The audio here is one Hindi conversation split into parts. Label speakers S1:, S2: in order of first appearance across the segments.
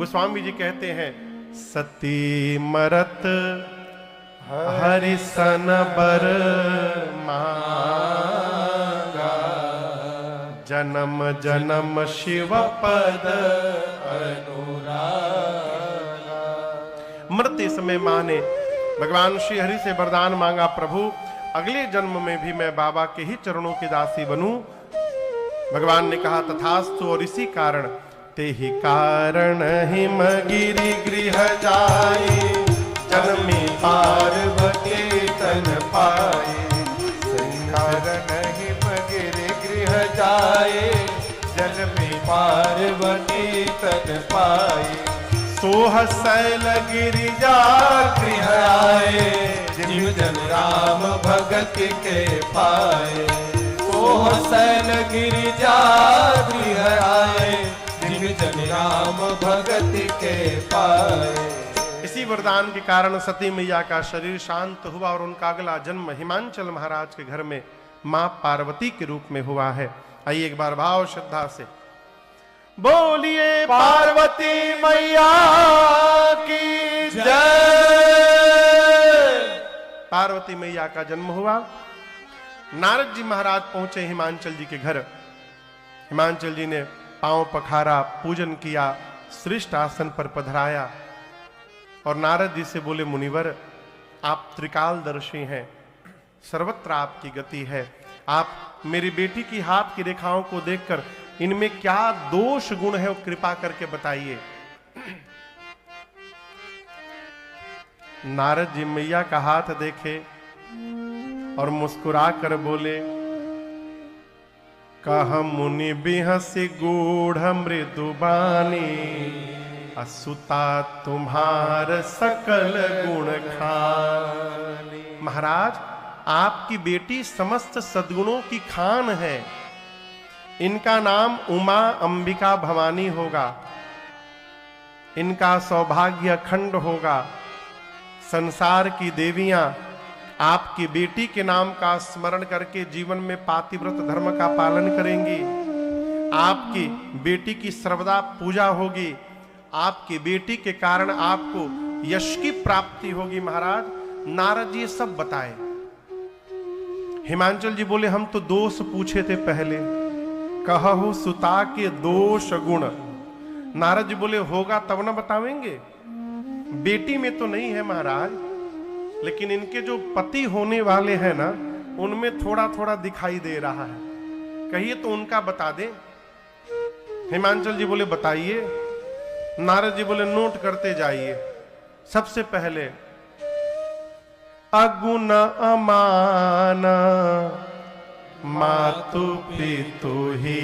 S1: गोस्वामी जी कहते हैं, सती मरत हरिसन बर मांगा, जन्म जन्म शिव पद अनुरागा। मरते समय मां ने भगवान श्री हरि से वरदान मांगा, प्रभु अगले जन्म में भी मैं बाबा के ही चरणों की दासी बनूं। भगवान ने कहा तथास्तु, और इसी कारण ते ही कारण हिमगिरि गृह जाए, जन्मी पार्वती तन पाए।
S2: कारण हिमगिरि गृह जाए, जन्मी पार्वती तन पाए।
S1: सोह शैल गिरिजा
S2: गृह आए, जिम जन राम भगत के पाए। सोह शैल गिरिजा गृह आए, जिम जन राम भगत के पाए।
S1: इसी वरदान के कारण सती मैया का शरीर शांत हुआ और उनका अगला जन्म हिमांचल महाराज के घर में मां पार्वती के रूप में हुआ है। आइए एक बार भाव श्रद्धा से बोलिए
S2: पार्वती मैया की जय।
S1: पार्वती मैया का जन्म हुआ। नारद जी महाराज पहुंचे हिमांचल जी के घर। हिमांचल जी ने पांव पखारा, पूजन किया, श्रेष्ठ आसन पर पधराया और नारद जी से बोले, मुनिवर आप त्रिकालदर्शी हैं, सर्वत्र आपकी गति है। आप मेरी बेटी की हाथ की रेखाओं को देखकर इनमें क्या दोष गुण है वो कृपा करके बताइए। नारद जी मैया का हाथ देखे और मुस्कुरा कर बोले, कह मुनि बिहसी गूढ़ मृदुबानी, असुता तुम्हार सकल गुण खानी। महाराज आपकी बेटी समस्त सद्गुणों की खान है। इनका नाम उमा अंबिका भवानी होगा। इनका सौभाग्य अखंड होगा। संसार की देवियां आपकी बेटी के नाम का स्मरण करके जीवन में पातिव्रत धर्म का पालन करेंगी। आपकी बेटी की सर्वदा पूजा होगी। आपकी बेटी के कारण आपको यश की प्राप्ति होगी। महाराज नारद जी सब बताए। हिमांचल जी बोले, हम तो दोष पूछे थे पहले, कहु सुता के दोष गुण। नारद जी बोले, होगा तब ना बतावेंगे। बेटी में तो नहीं है महाराज, लेकिन इनके जो पति होने वाले हैं ना, उनमें थोड़ा थोड़ा दिखाई दे रहा है। कहिए तो उनका बता दे। हिमांचल जी बोले, बताइए। नारद जी बोले, नोट करते जाइए। सबसे पहले अगुण अमान मातु पितु ही।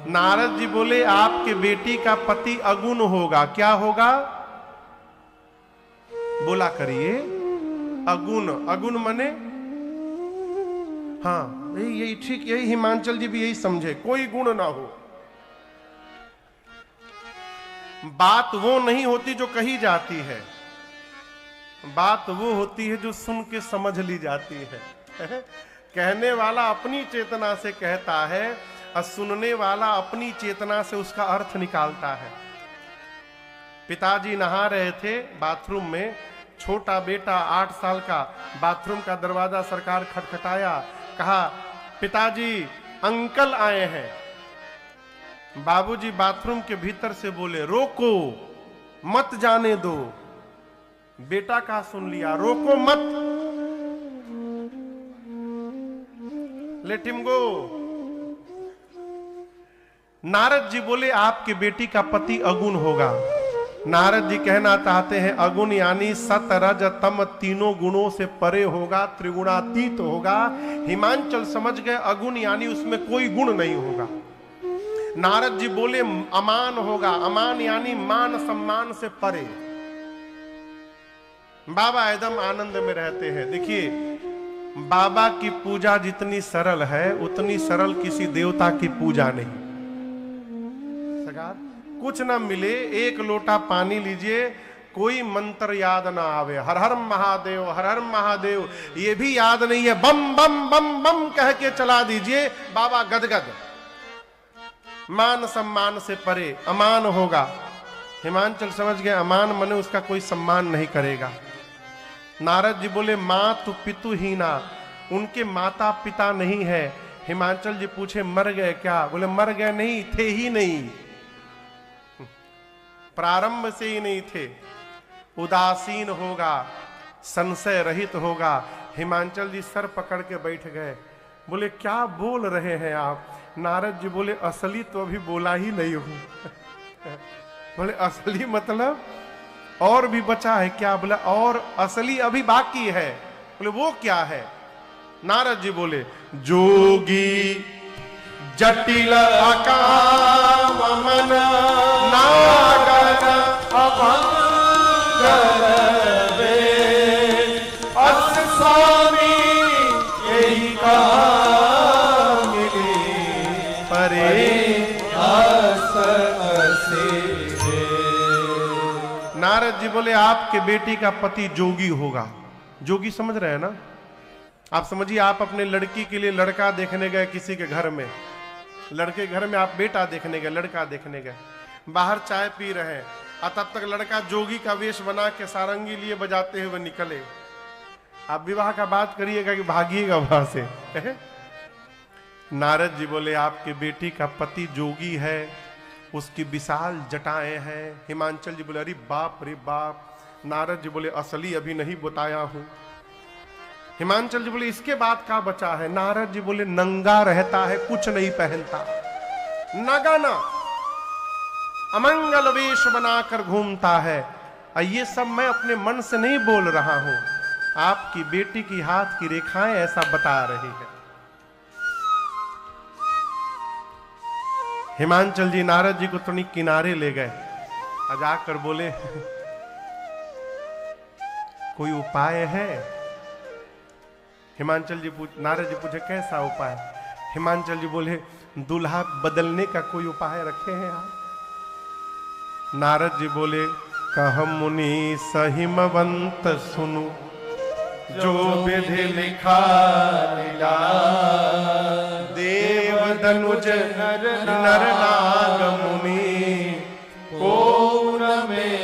S1: नारद जी बोले, आपके बेटी का पति अगुण होगा। क्या होगा बोला करिए। अगुण, अगुण मने, हाँ यही ठीक, यही हिमांचल जी भी यही समझे, कोई गुण ना हो। बात वो नहीं होती जो कही जाती है, बात वो होती है जो सुन के समझ ली जाती है। कहने वाला अपनी चेतना से कहता है और सुनने वाला अपनी चेतना से उसका अर्थ निकालता है। पिताजी नहा रहे थे बाथरूम में। छोटा बेटा 8 साल का बाथरूम का दरवाजा सरकार खटखटाया। कहा, पिताजी अंकल आए हैं। बाबूजी बाथरूम के भीतर से बोले, रोको मत जाने दो। बेटा का सुन लिया, रोको मत, let him go. Narad ji बोले, आपकी बेटी का पति अगुण होगा। नारद जी कहना चाहते हैं, अगुण यानी सत रज तम तीनों गुणों से परे होगा, त्रिगुणातीत होगा। हिमांचल समझ गए अगुण यानी उसमें कोई गुण नहीं होगा। नारद जी बोले, अमान होगा। अमान यानी मान सम्मान से परे। बाबा एकदम आनंद में रहते हैं। देखिए, बाबा की पूजा जितनी सरल है उतनी सरल किसी देवता की पूजा नहीं। सगार कुछ ना मिले, एक लोटा पानी लीजिए, कोई मंत्र याद ना आवे, हर हर महादेव हर हर महादेव ये भी याद नहीं है, बम बम बम बम कह के चला दीजिए, बाबा गदगद। मान सम्मान से परे अमान होगा। हिमांचल समझ गए, अमान मने उसका कोई सम्मान नहीं करेगा। नारद जी बोले मातु पितु हीना, उनके माता पिता नहीं है। हिमांचल जी पूछे मर गए क्या? बोले मर गए नहीं, थे ही नहीं, प्रारंभ से ही नहीं थे। उदासीन होगा, संशय रहित होगा। हिमांचल जी सर पकड़ के बैठ गए। बोले क्या बोल रहे हैं आप? नारद जी बोले असली तो अभी बोला ही नहीं हूं। बोले असली मतलब और भी बचा है क्या? बोला और असली अभी बाकी है। बोले वो क्या है? नारद जी बोले जोगी जटिल अकाम मन नागन अभंगर वे, अस स्वामी यही कहा मिली परे अस असे। नारद जी बोले आपके बेटी का पति जोगी होगा। जोगी समझ रहे हैं ना? आप समझिए, आप अपने लड़की के लिए लड़का देखने गए किसी के घर में, लड़के घर में आप बेटा देखने गए, लड़का देखने गए, बाहर चाय पी रहे हैं और तब तक लड़का जोगी का वेश बना के सारंगी लिए बजाते हुए निकले। आप विवाह का बात करिएगा कि भागिएगा वहां से। नारद जी बोले आपके बेटी का पति जोगी है, उसकी विशाल जटाएं हैं। हिमांचल जी बोले अरे बाप रे बाप। नारद जी बोले असली अभी नहीं बताया हूं। हिमांचल जी बोले इसके बाद का बचा है? नारद जी बोले नंगा रहता है, कुछ नहीं पहनता, नगाना अमंगल वेश बनाकर घूमता है। और ये सब मैं अपने मन से नहीं बोल रहा हूं, आपकी बेटी की हाथ की रेखाएं ऐसा बता रही है। हिमांचल जी नारद जी को थोड़ी किनारे ले गए और जाकर बोले कोई उपाय है? हिमांचल जी नारद जी पूछे कैसा उपाय? हिमांचल जी बोले दूल्हा बदलने का कोई उपाय रखे हैं आप? नारद जी बोले कह मुनि सहिमवंत सुनु, जो विधि लिखा लीला, देव धनुज नर नाग मुनि को में।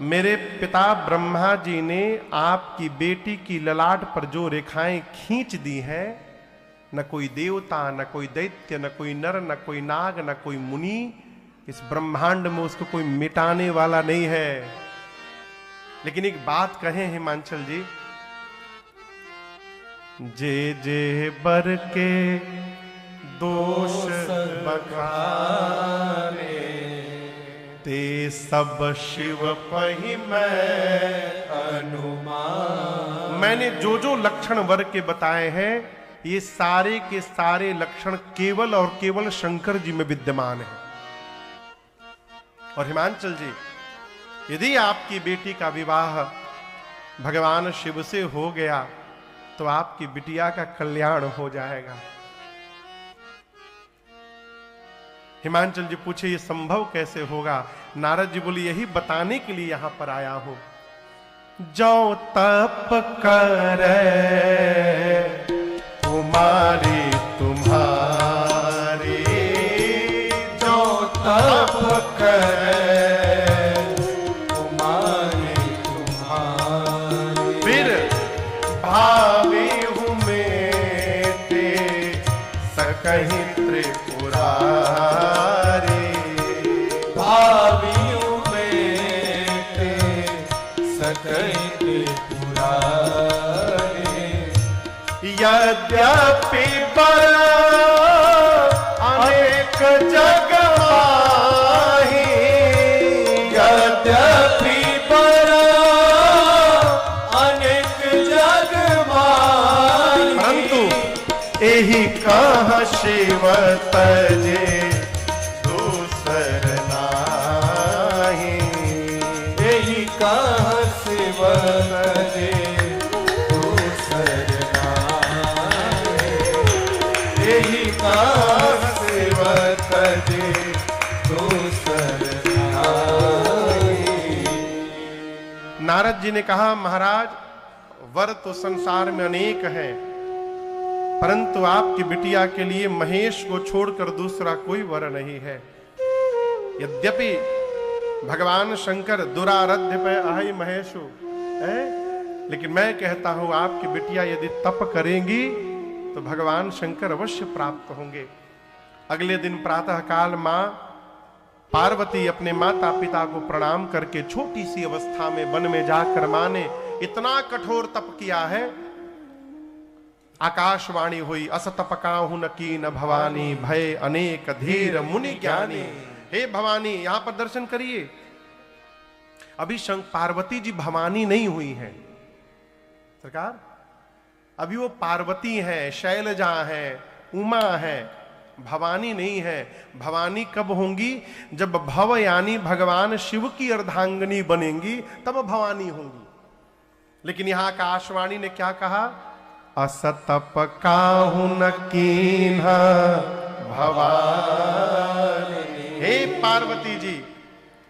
S1: मेरे पिता ब्रह्मा जी ने आपकी बेटी की ललाट पर जो रेखाएं खींच दी हैं, न कोई देवता, न कोई दैत्य, न कोई नर, न कोई नाग, न कोई मुनि, इस ब्रह्मांड में उसको कोई मिटाने वाला नहीं है। लेकिन एक बात कहें हिमांचल जी, जे जे बर के दोष बखाने, ते सब शिव पहि मैं अनुमान। मैंने जो जो लक्षण वर के बताए हैं, ये सारे के सारे लक्षण केवल और केवल शंकर जी में विद्यमान है। और हिमांचल जी, यदि आपकी बेटी का विवाह भगवान शिव से हो गया तो आपकी बिटिया का कल्याण हो जाएगा। हिमांचल जी पूछे ये संभव कैसे होगा? नारद जी बोले यही बताने के लिए यहां पर आया हूं। जो तप करे कुमारी तुम्हारी, जो तप करे कुमारी तुम्हारी, फिर भावी हूं मेटे सकहीं त्रिपुरारी, भावियों मेटे सकहीं त्रिपुरारी। यद्यपि पर अनेक जग माही, यद्यपि पर अनेक जग माही, परंतु यही कहाँ शिव तजे दूसर नाही, यही कहाँ शिव तजे दूसर नाही, यही कहाँ शिव तजे दूसर नाही। नारद जी ने कहा महाराज वर तो संसार में अनेक हैं, परंतु आपकी बिटिया के लिए महेश को छोड़कर दूसरा कोई वर नहीं है। यद्यपि भगवान शंकर दुराराध्य पे अहि महेशु है, लेकिन मैं कहता हूं आपकी बिटिया यदि तप करेंगी तो भगवान शंकर अवश्य प्राप्त होंगे। अगले दिन प्रातः काल मां पार्वती अपने माता पिता को प्रणाम करके छोटी सी अवस्था में वन में जाकर मां ने इतना कठोर तप किया है। आकाशवाणी हुई, अस तप काहु न कीन भवानी, भय अनेक धीर मुनि ज्ञानी। हे भवानी, यहां पर दर्शन करिए। अभी पार्वती जी भवानी नहीं हुई है सरकार, अभी वो पार्वती है, शैलजा है, उमा है, भवानी नहीं है। भवानी कब होंगी? जब भव यानी भगवान शिव की अर्धांगिनी बनेंगी तब भवानी होंगी। लेकिन यहां आकाशवाणी ने क्या कहा? असतप काहु न कीन्हा भवानी। हे पार्वती जी,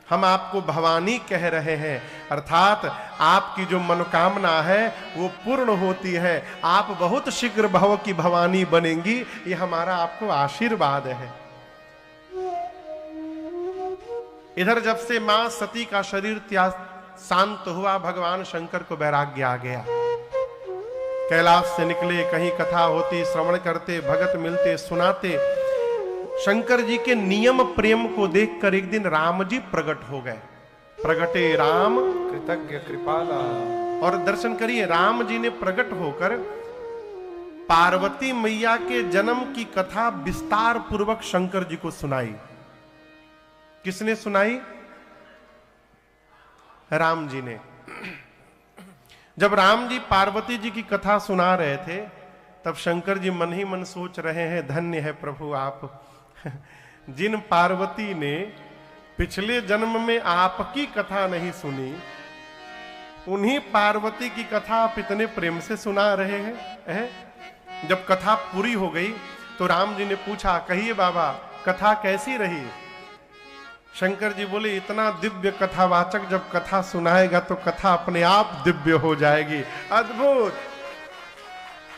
S1: हम आपको भवानी कह रहे हैं, अर्थात आपकी जो मनोकामना है वो पूर्ण होती है। आप बहुत शीघ्र भव की भवानी बनेंगी, ये हमारा आपको आशीर्वाद है। इधर जब से मां सती का शरीर शांत हुआ, भगवान शंकर को वैराग्य आ गया। कैलाश से निकले, कहीं कथा होती, श्रवण करते, भगत मिलते, सुनाते। शंकर जी के नियम प्रेम को देखकर एक दिन राम जी प्रकट हो गए। प्रगटे राम
S2: कृतज्ञ कृपाला।
S1: और दर्शन करिए, राम जी ने प्रकट होकर पार्वती मैया के जन्म की कथा विस्तार पूर्वक शंकर जी को सुनाई। किसने सुनाई? राम जी ने। जब राम जी पार्वती जी की कथा सुना रहे थे तब शंकर जी मन ही मन सोच रहे हैं, धन्य है प्रभु आप, जिन पार्वती ने पिछले जन्म में आपकी कथा नहीं सुनी, उन्हीं पार्वती की कथा आप इतने प्रेम से सुना रहे हैं। जब कथा पूरी हो गई तो राम जी ने पूछा, कहिए बाबा कथा कैसी रही? शंकर जी बोले, इतना दिव्य कथावाचक जब कथा सुनाएगा तो कथा अपने आप दिव्य हो जाएगी। अद्भुत।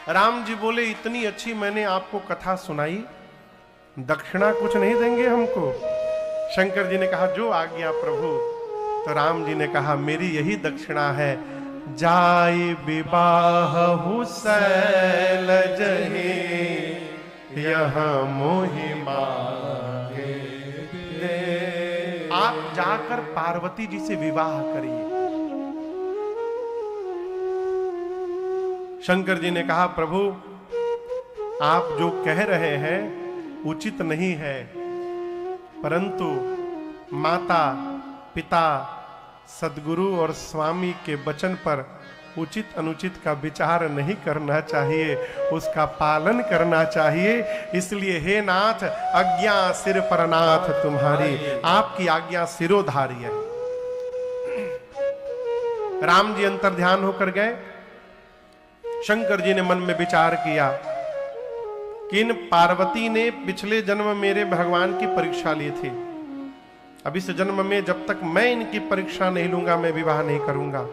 S1: राम जी बोले, इतनी अच्छी मैंने आपको कथा सुनाई, दक्षिणा कुछ नहीं देंगे हमको? शंकर जी ने कहा, जो आज्ञा प्रभु। तो राम जी ने कहा, मेरी यही दक्षिणा है, जाय विवाह सैलजहि यहाँ मोहि मांगे। आप जाकर पार्वती जी से विवाह करिए। शंकर जी ने कहा, प्रभु आप जो कह रहे हैं उचित नहीं है, परंतु माता पिता सद्गुरु और स्वामी के वचन पर उचित अनुचित का विचार नहीं करना चाहिए, उसका पालन करना चाहिए। इसलिए हे नाथ, आज्ञा सिर पर नाथ तुम्हारी, आपकी आज्ञा सिरोधारी है। राम जी अंतर ध्यान होकर गए। शंकर जी ने मन में विचार किया कि इन पार्वती ने पिछले जन्म मेरे भगवान की परीक्षा ली थी, अब इस जन्म में जब तक मैं इनकी परीक्षा नहीं लूंगा मैं विवाह नहीं करूंगा।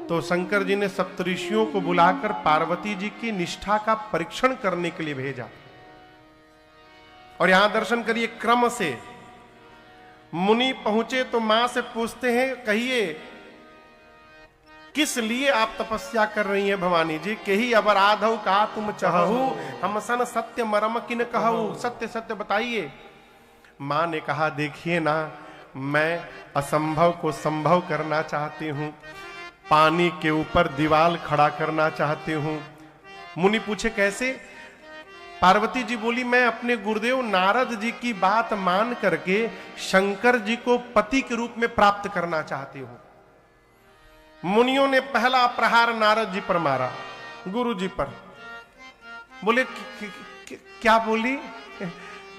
S1: तो शंकर जी ने सप्तऋषियों को बुलाकर पार्वती जी की निष्ठा का परीक्षण करने के लिए भेजा। और यहां दर्शन करिए, क्रम से मुनि पहुंचे तो मां से पूछते हैं, कहिए किस लिए आप तपस्या कर रही हैं भवानी जी? कही अबराधौ का तुम चाहू, हम सन सत्य मरम किन कहू, सत्य सत्य बताइए। मां ने कहा, देखिए ना, मैं असंभव को संभव करना चाहती हूं, पानी के ऊपर दीवाल खड़ा करना चाहती हूं। मुनि पूछे कैसे? पार्वती जी बोली, मैं अपने गुरुदेव नारद जी की बात मान करके शंकर जी को पति के रूप में प्राप्त करना चाहती हूं। मुनियों ने पहला प्रहार नारद जी पर मारा, गुरु जी पर। बोले क्या बोली?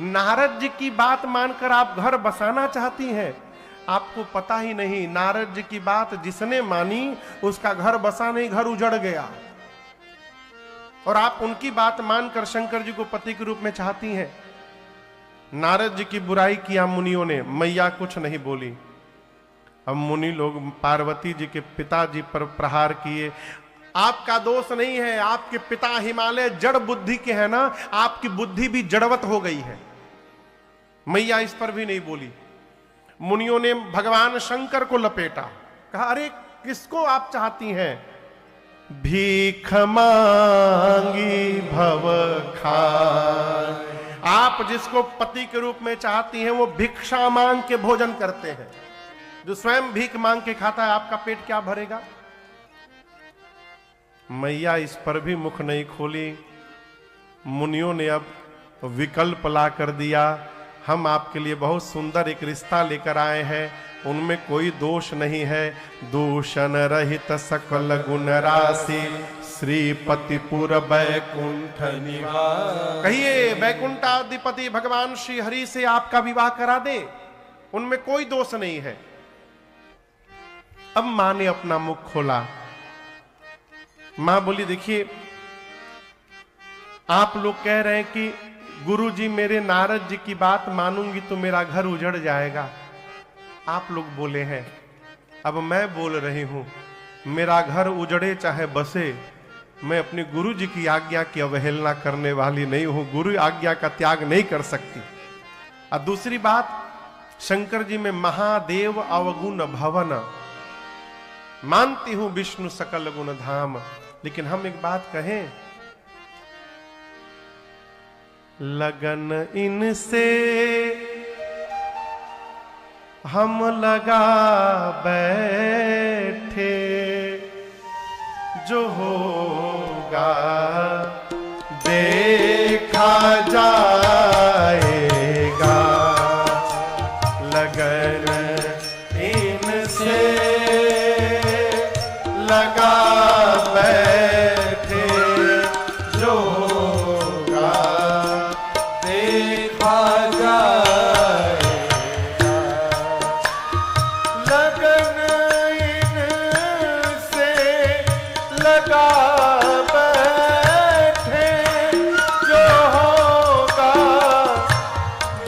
S1: नारद जी की बात मानकर आप घर बसाना चाहती हैं? आपको पता ही नहीं, नारद जी की बात जिसने मानी उसका घर बसा नहीं, घर उजड़ गया। और आप उनकी बात मानकर शंकर जी को पति के रूप में चाहती हैं। नारद जी की बुराई किया मुनियों ने, मैया कुछ नहीं बोली। अब मुनि लोग पार्वती जी के पिताजी पर प्रहार किए। आपका दोष नहीं है, आपके पिता हिमालय जड़ बुद्धि के हैं ना, आपकी बुद्धि भी जड़वत हो गई है। मैया इस पर भी नहीं बोली। मुनियों ने भगवान शंकर को लपेटा, कहा अरे किसको आप चाहती हैं? भीख मांगी भव खाए। आप जिसको पति के रूप में चाहती हैं वो भिक्षा मांग के भोजन करते हैं। जो स्वयं भीख मांग के खाता है आपका पेट क्या भरेगा? मैया इस पर भी मुख नहीं खोली। मुनियों ने अब विकल्प ला कर दिया, हम आपके लिए बहुत सुंदर एक रिश्ता लेकर आए हैं, उनमें कोई दोष नहीं है। दूषण रहित सकल गुण राशि श्रीपतिपुर बैकुंठ निवास। कहिए बैकुंठाधिपति भगवान श्री हरि से आपका विवाह करा दे, उनमें कोई दोष नहीं है। अब मां ने अपना मुख खोला। मां बोली देखिए, आप लोग कह रहे हैं कि गुरुजी मेरे नारद जी की बात मानूंगी तो मेरा घर उजड़ जाएगा। आप लोग बोले हैं, अब मैं बोल रही हूं, मेरा घर उजड़े चाहे बसे, मैं अपने गुरु जी की आज्ञा की अवहेलना करने वाली नहीं हूं। गुरु आज्ञा का त्याग नहीं कर सकती। और दूसरी बात, शंकर जी में महादेव अवगुण भवन, मानती हूं विष्णु सकल गुण धाम, लेकिन हम एक बात कहें, लगन इनसे हम लगा बैठे, जो होगा देखा जाएगा। लगन इनसे लगा बैठे, जो होगा देखा जाएगा। लगन इनसे लगा बैठे, जो होगा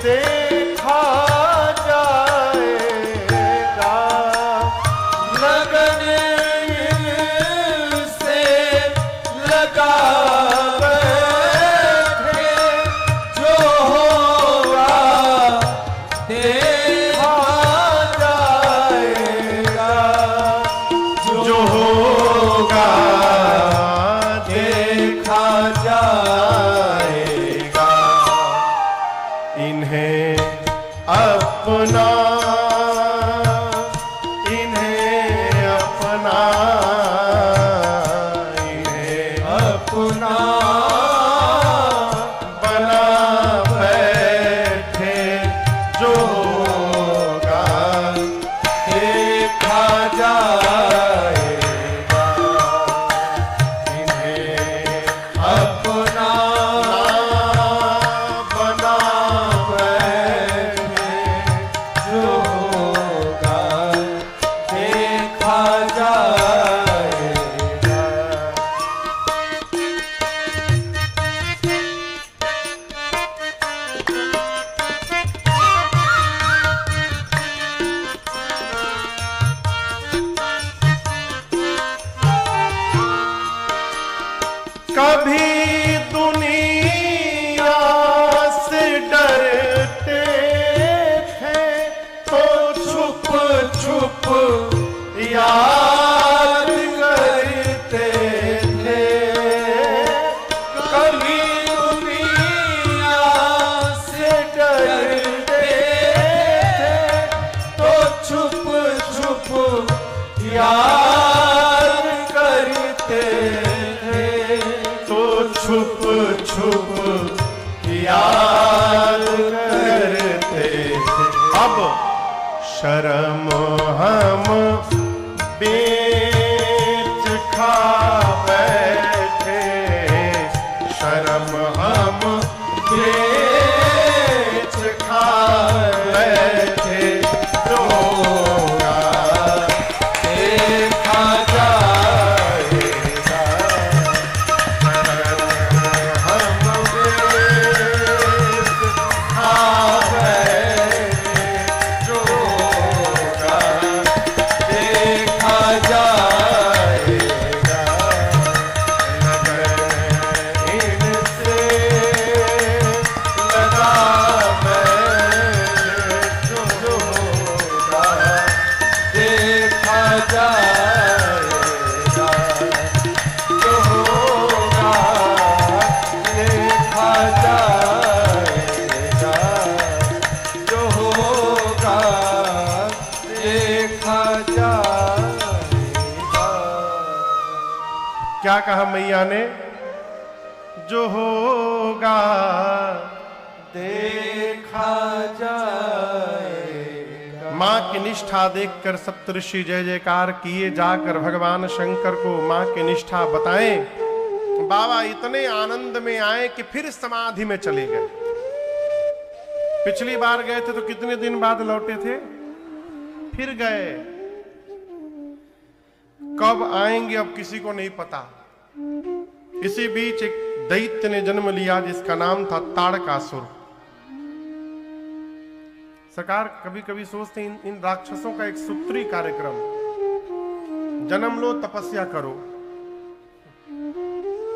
S1: देखा जाएगा। लगन इनसे लगा बैठे, जो होगा देखा जाएगा। जो होगा देखा जाएगा। इन्हें अपना, इन्हें अपना, इन्हें अपना बना बैठे, जो होगा देखा जाएगा। इन्हें अपना बना बैठे, जो होगा देखा जाएगा। कभी दुनिया से डरते थे, तो छुप छुप याद करते थे। कभी दुनिया से डरते थे, तो छुप छुप याद करते थे। तो छुप छुप याद करते थे। अब शर्म हम बेच खा बैठे, शर्म हम बेच खा बैठे, जो होगा देखा जाएगा। हम बेच खा बैठे, जो होगा देखा जाएगा। क्या कहा मैया ने? जो होगा
S2: देखा जाएगा।
S1: मां की निष्ठा देखकर सप्तऋषि जय जयकार किए, जाकर भगवान शंकर को मां की निष्ठा बताएं। बाबा इतने आनंद में आए कि फिर समाधि में चले गए। पिछली बार गए थे तो कितने दिन बाद लौटे थे? फिर गए। कब आएंगे अब किसी को नहीं पता। इसी बीच एक दैत्य ने जन्म लिया जिसका नाम था ताड़कासुर। सरकार कभी कभी सोचते हैं इन राक्षसों का एक सूत्री कार्यक्रम, जन्म लो तपस्या करो।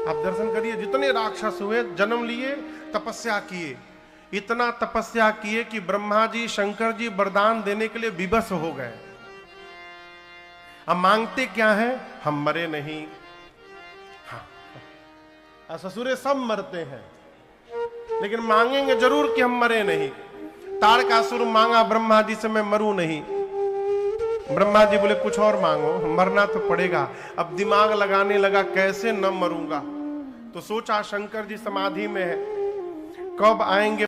S1: आप दर्शन करिए, जितने राक्षस हुए जन्म लिए तपस्या किए, इतना तपस्या किए कि ब्रह्मा जी शंकर जी वरदान देने के लिए विवश हो गए। अब मांगते क्या है? हम मरे नहीं। हाँ, ससुरे सब मरते हैं लेकिन मांगेंगे जरूर कि हम मरे नहीं। ताड़कासुर मांगा ब्रह्मा जी से, मैं मरूं नहीं। ब्रह्मा जी बोले कुछ और मांगो, मरना तो पड़ेगा। अब दिमाग लगाने लगा कैसे न मरूंगा, तो सोचा शंकर जी समाधि में है, कब आएंगे।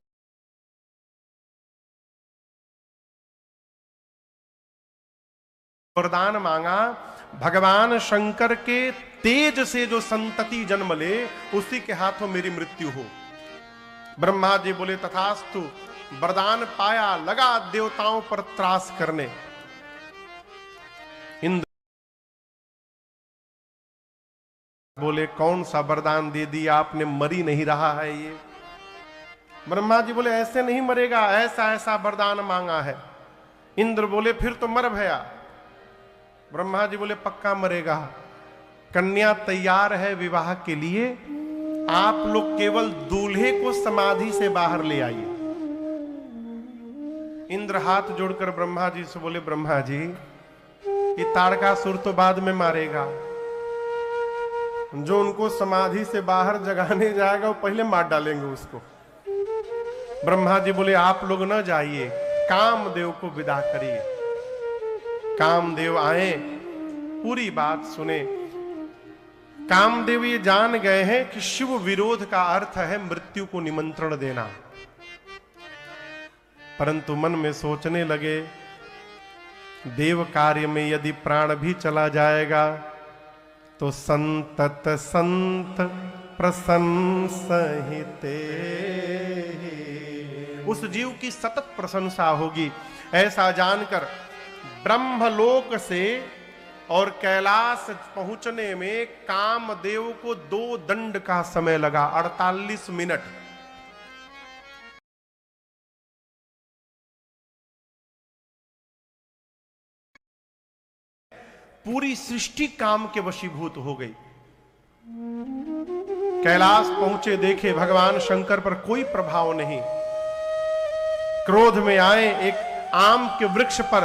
S1: वरदान मांगा, भगवान शंकर के तेज से जो संतति जन्म ले उसी के हाथों मेरी मृत्यु हो। ब्रह्मा जी बोले तथास्तु। वरदान पाया, लगा देवताओं पर त्रास करने। इंद्र बोले कौन सा वरदान दे दिया आपने, मरी नहीं रहा है ये। ब्रह्मा जी बोले ऐसे नहीं मरेगा, ऐसा ऐसा वरदान मांगा है। इंद्र बोले फिर तो मर भया। ब्रह्मा जी बोले पक्का मरेगा। कन्या तैयार है विवाह के लिए, आप लोग केवल दूल्हे को समाधि से बाहर ले आइए। इंद्र हाथ जोड़कर ब्रह्मा जी से बोले ब्रह्मा जी ये ताड़कासुर तो बाद में मारेगा, जो उनको समाधि से बाहर जगाने जाएगा वो पहले मार डालेंगे उसको। ब्रह्मा जी बोले आप लोग न जाइए, कामदेव को विदा करिए। कामदेव आए, पूरी बात सुने। कामदेव ये जान गए हैं कि शिव विरोध का अर्थ है मृत्यु को निमंत्रण देना, परंतु मन में सोचने लगे देव कार्य में यदि प्राण भी चला जाएगा तो संतत संत प्रशंसहिते, उस जीव की सतत प्रशंसा होगी। ऐसा जानकर ब्रह्मलोक से और कैलाश पहुंचने में कामदेव को 2 दंड का समय लगा, 48 मिनट। पूरी सृष्टि काम के वशीभूत हो गई। कैलाश पहुंचे, देखे भगवान शंकर पर कोई प्रभाव नहीं। क्रोध में आए, एक आम के वृक्ष पर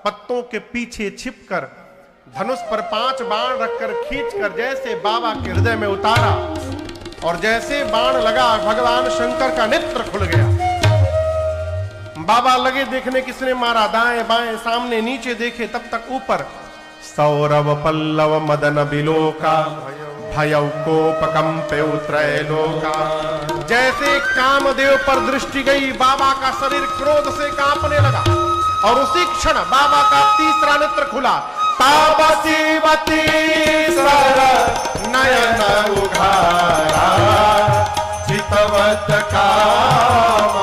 S1: पत्तों के पीछे छिपकर धनुष पर 5 बाण रखकर खींचकर जैसे बाबा के हृदय में उतारा, और जैसे बाण लगा भगवान शंकर का नेत्र खुल गया। बाबा लगे देखने किसने मारा, दाएं बाएं सामने नीचे देखे, तब तक ऊपर सौरव पल्लव मदन बिलोका भयउ कोपकंपेउ त्रैलोका। जैसे कामदेव पर दृष्टि गई, बाबा का शरीर क्रोध से कांपने लगा और उसी क्षण बाबा का तीसरा नेत्र खुला। तापसीवती सर नयन उघारा, चितवत काम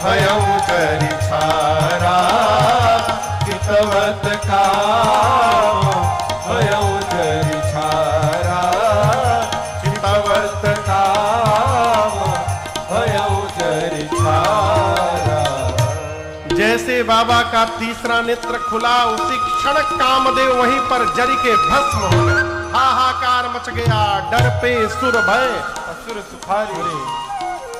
S1: भयउ करि छारा। चितवत काम भयउ करि छारा। चितवत काम भयउ करि छारा। जैसे बाबा का तीसरा नेत्र खुला, उसी क्षण कामदेव वहीं पर जरी के भस्म हो गए। हाहाकार मच गया, डर पे सुर भय असुर सुखारी।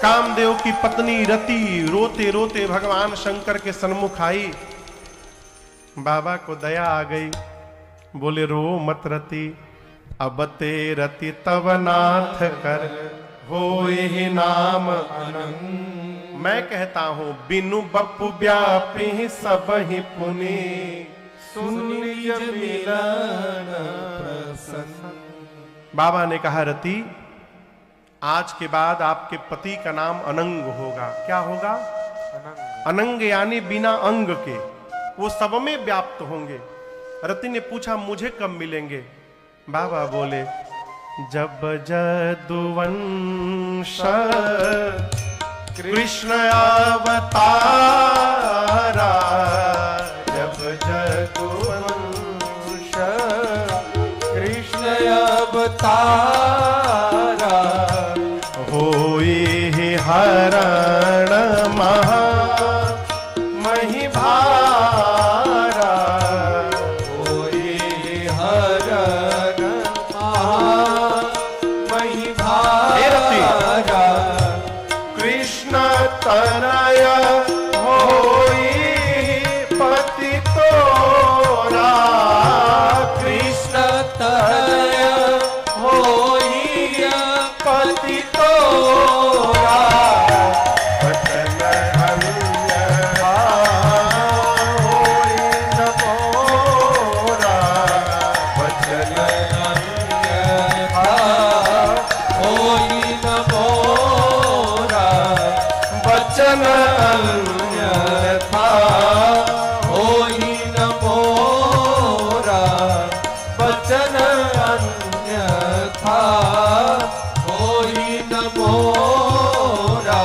S1: कामदेव की पत्नी रति रोते रोते भगवान शंकर के सन्मुख आई। बाबा को दया आ गई, बोले रो मत रति, अब ते रति तव नाथ कर होए नाम अनंत। मैं कहता हूं बिनु बपु व्यापी सब ही पुनि, सुनिय मिलन प्रसन्न। बाबा ने कहा, रति आज के बाद आपके पति का नाम अनंग होगा। क्या होगा? अनंग यानी बिना अंग के, वो सब में व्याप्त होंगे। रति ने पूछा, मुझे कब मिलेंगे? बाबा बोले, जब जदुवंश कृष्ण अवतारा, जब जदुवंश
S2: कृष्ण अवतारा,
S1: होई हरण महा महिभारा,
S2: होई हरण महिभारा,
S1: कृष्ण तनय होई पति तोरा,
S2: कृष्ण तनय होई पति तोरा,
S1: वचन अन्यथा होई न मोरा,
S2: वचन अन्यथा होई न मोरा,
S1: वचन
S2: अन्यथा होई न मोरा, वचन अन्यथा होई न मोरा।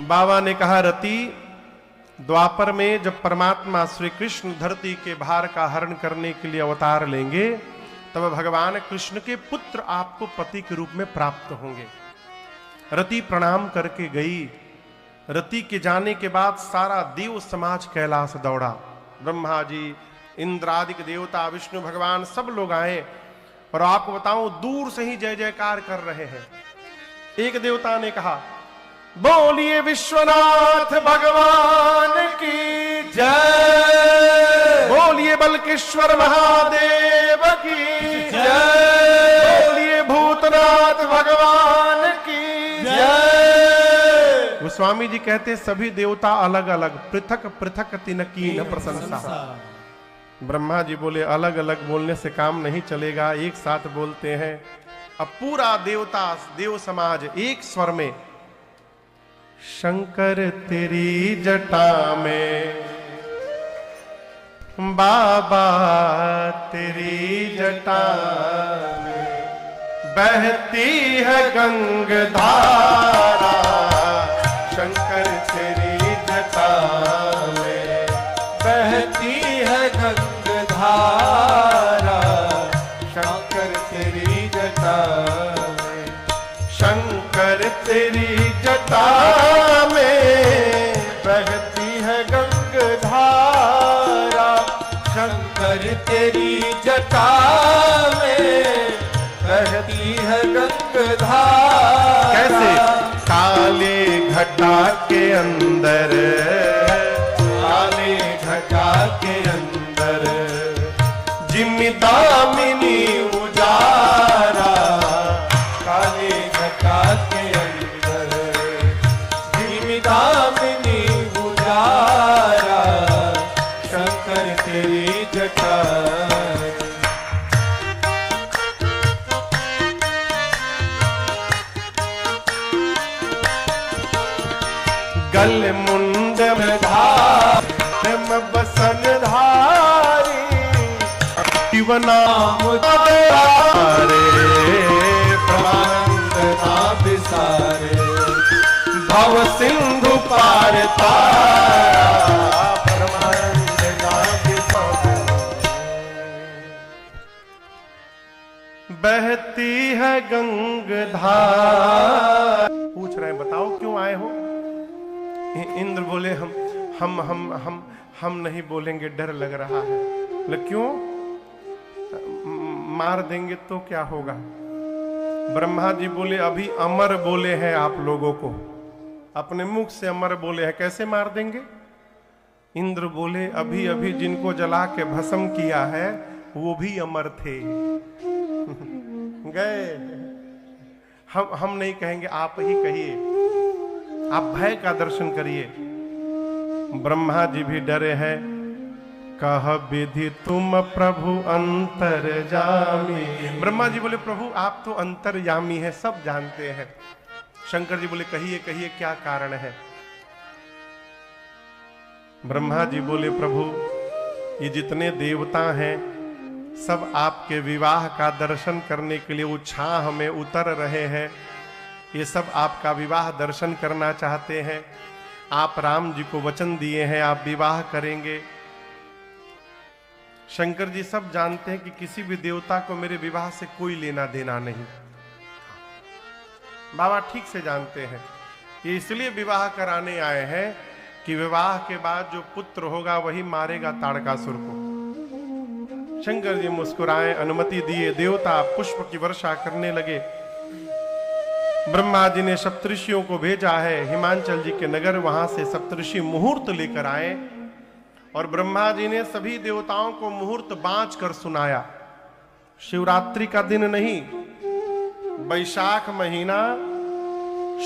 S1: बाबा ने कहा, रति द्वापर में जब परमात्मा श्री कृष्ण धरती के भार का हरण करने के लिए अवतार लेंगे, तब भगवान कृष्ण के पुत्र आपको पति के रूप में प्राप्त होंगे। रति प्रणाम करके गई। रति के जाने के बाद सारा देव समाज कैलाश दौड़ा। ब्रह्मा जी, इंद्रादिक देवता, विष्णु भगवान सब लोग आए और आपको बताऊं दूर से ही जय जयकार कर रहे हैं। एक देवता ने कहा, बोलिए विश्वनाथ भगवान की
S2: जय,
S1: बोलिए बल्केश्वर महादेव की
S2: जय,
S1: बोलिए भूतनाथ भगवान की
S2: जय।
S1: गोस्वामी जी कहते सभी देवता अलग अलग, पृथक पृथक तिनकी न प्रशंसा। ब्रह्मा जी बोले, अलग अलग बोलने से काम नहीं चलेगा, एक साथ बोलते हैं। अब पूरा देवता देव समाज एक स्वर में, शंकर तेरी जटा में, बाबा तेरी जटा में बहती है गंगधारा, शंकर तेरी जटा में
S2: बहती है गंगधारा, शंकर तेरी जटा में,
S1: शंकर तेरी जटा में बहती है गंगधारा,
S2: शंकर तेरी जटा में बहती है गंगधारा।
S1: कैसे? काले घटा के अंदर,
S2: काले घटा के अंदर,
S1: जिम्मेदामिनी उजारा,
S2: काले घटा के अंदर, जिम्मेदामिनी उजारा, शंकर तेरी जटा।
S1: गल मुंड में धार बसन धारी, शिवनाम तारे
S2: ब्रह्मानंद ना बिसारे,
S1: भव सिंधु पार तारा,
S2: ब्रह्मानंद ना बिसारे।
S1: बहती है गंगधार। पूछ रहे हैं, बताओ क्यों आए हो? इंद्र बोले, हम नहीं बोलेंगे, डर लग रहा है। बोले क्यों? मार देंगे तो क्या होगा? ब्रह्मा जी बोले, अभी अमर बोले हैं आप लोगों को, अपने मुख से अमर बोले हैं, कैसे मार देंगे? इंद्र बोले, अभी अभी जिनको जला के भस्म किया है वो भी अमर थे। गए। हम नहीं कहेंगे, आप ही कहिए, आप भय का दर्शन करिए। ब्रह्मा जी भी डरे हैं, कह विधि तुम प्रभु अंतर्यामी। ब्रह्मा जी बोले प्रभु आप तो अंतर्यामी है, सब जानते हैं। शंकर जी बोले कहिए कहिए क्या कारण है। ब्रह्मा जी बोले प्रभु ये जितने देवता हैं सब आपके विवाह का दर्शन करने के लिए वो छाह में उतर रहे हैं। ये सब आपका विवाह दर्शन करना चाहते हैं। आप राम जी को वचन दिए हैं आप विवाह करेंगे। शंकर जी सब जानते हैं कि किसी भी देवता को मेरे विवाह से कोई लेना देना नहीं। बाबा ठीक से जानते हैं कि इसलिए विवाह कराने आए हैं कि विवाह के बाद जो पुत्र होगा वही मारेगा ताड़कासुर को। शंकर जी मुस्कुराए, अनुमति दिए, देवता पुष्प की वर्षा करने लगे। ब्रह्मा जी ने सप्तऋषियों को भेजा है हिमांचल जी के नगर, वहां से सप्तऋषि मुहूर्त लेकर आए और ब्रह्मा जी ने सभी देवताओं को मुहूर्त बांच कर सुनाया। शिवरात्रि का दिन नहीं, वैशाख महीना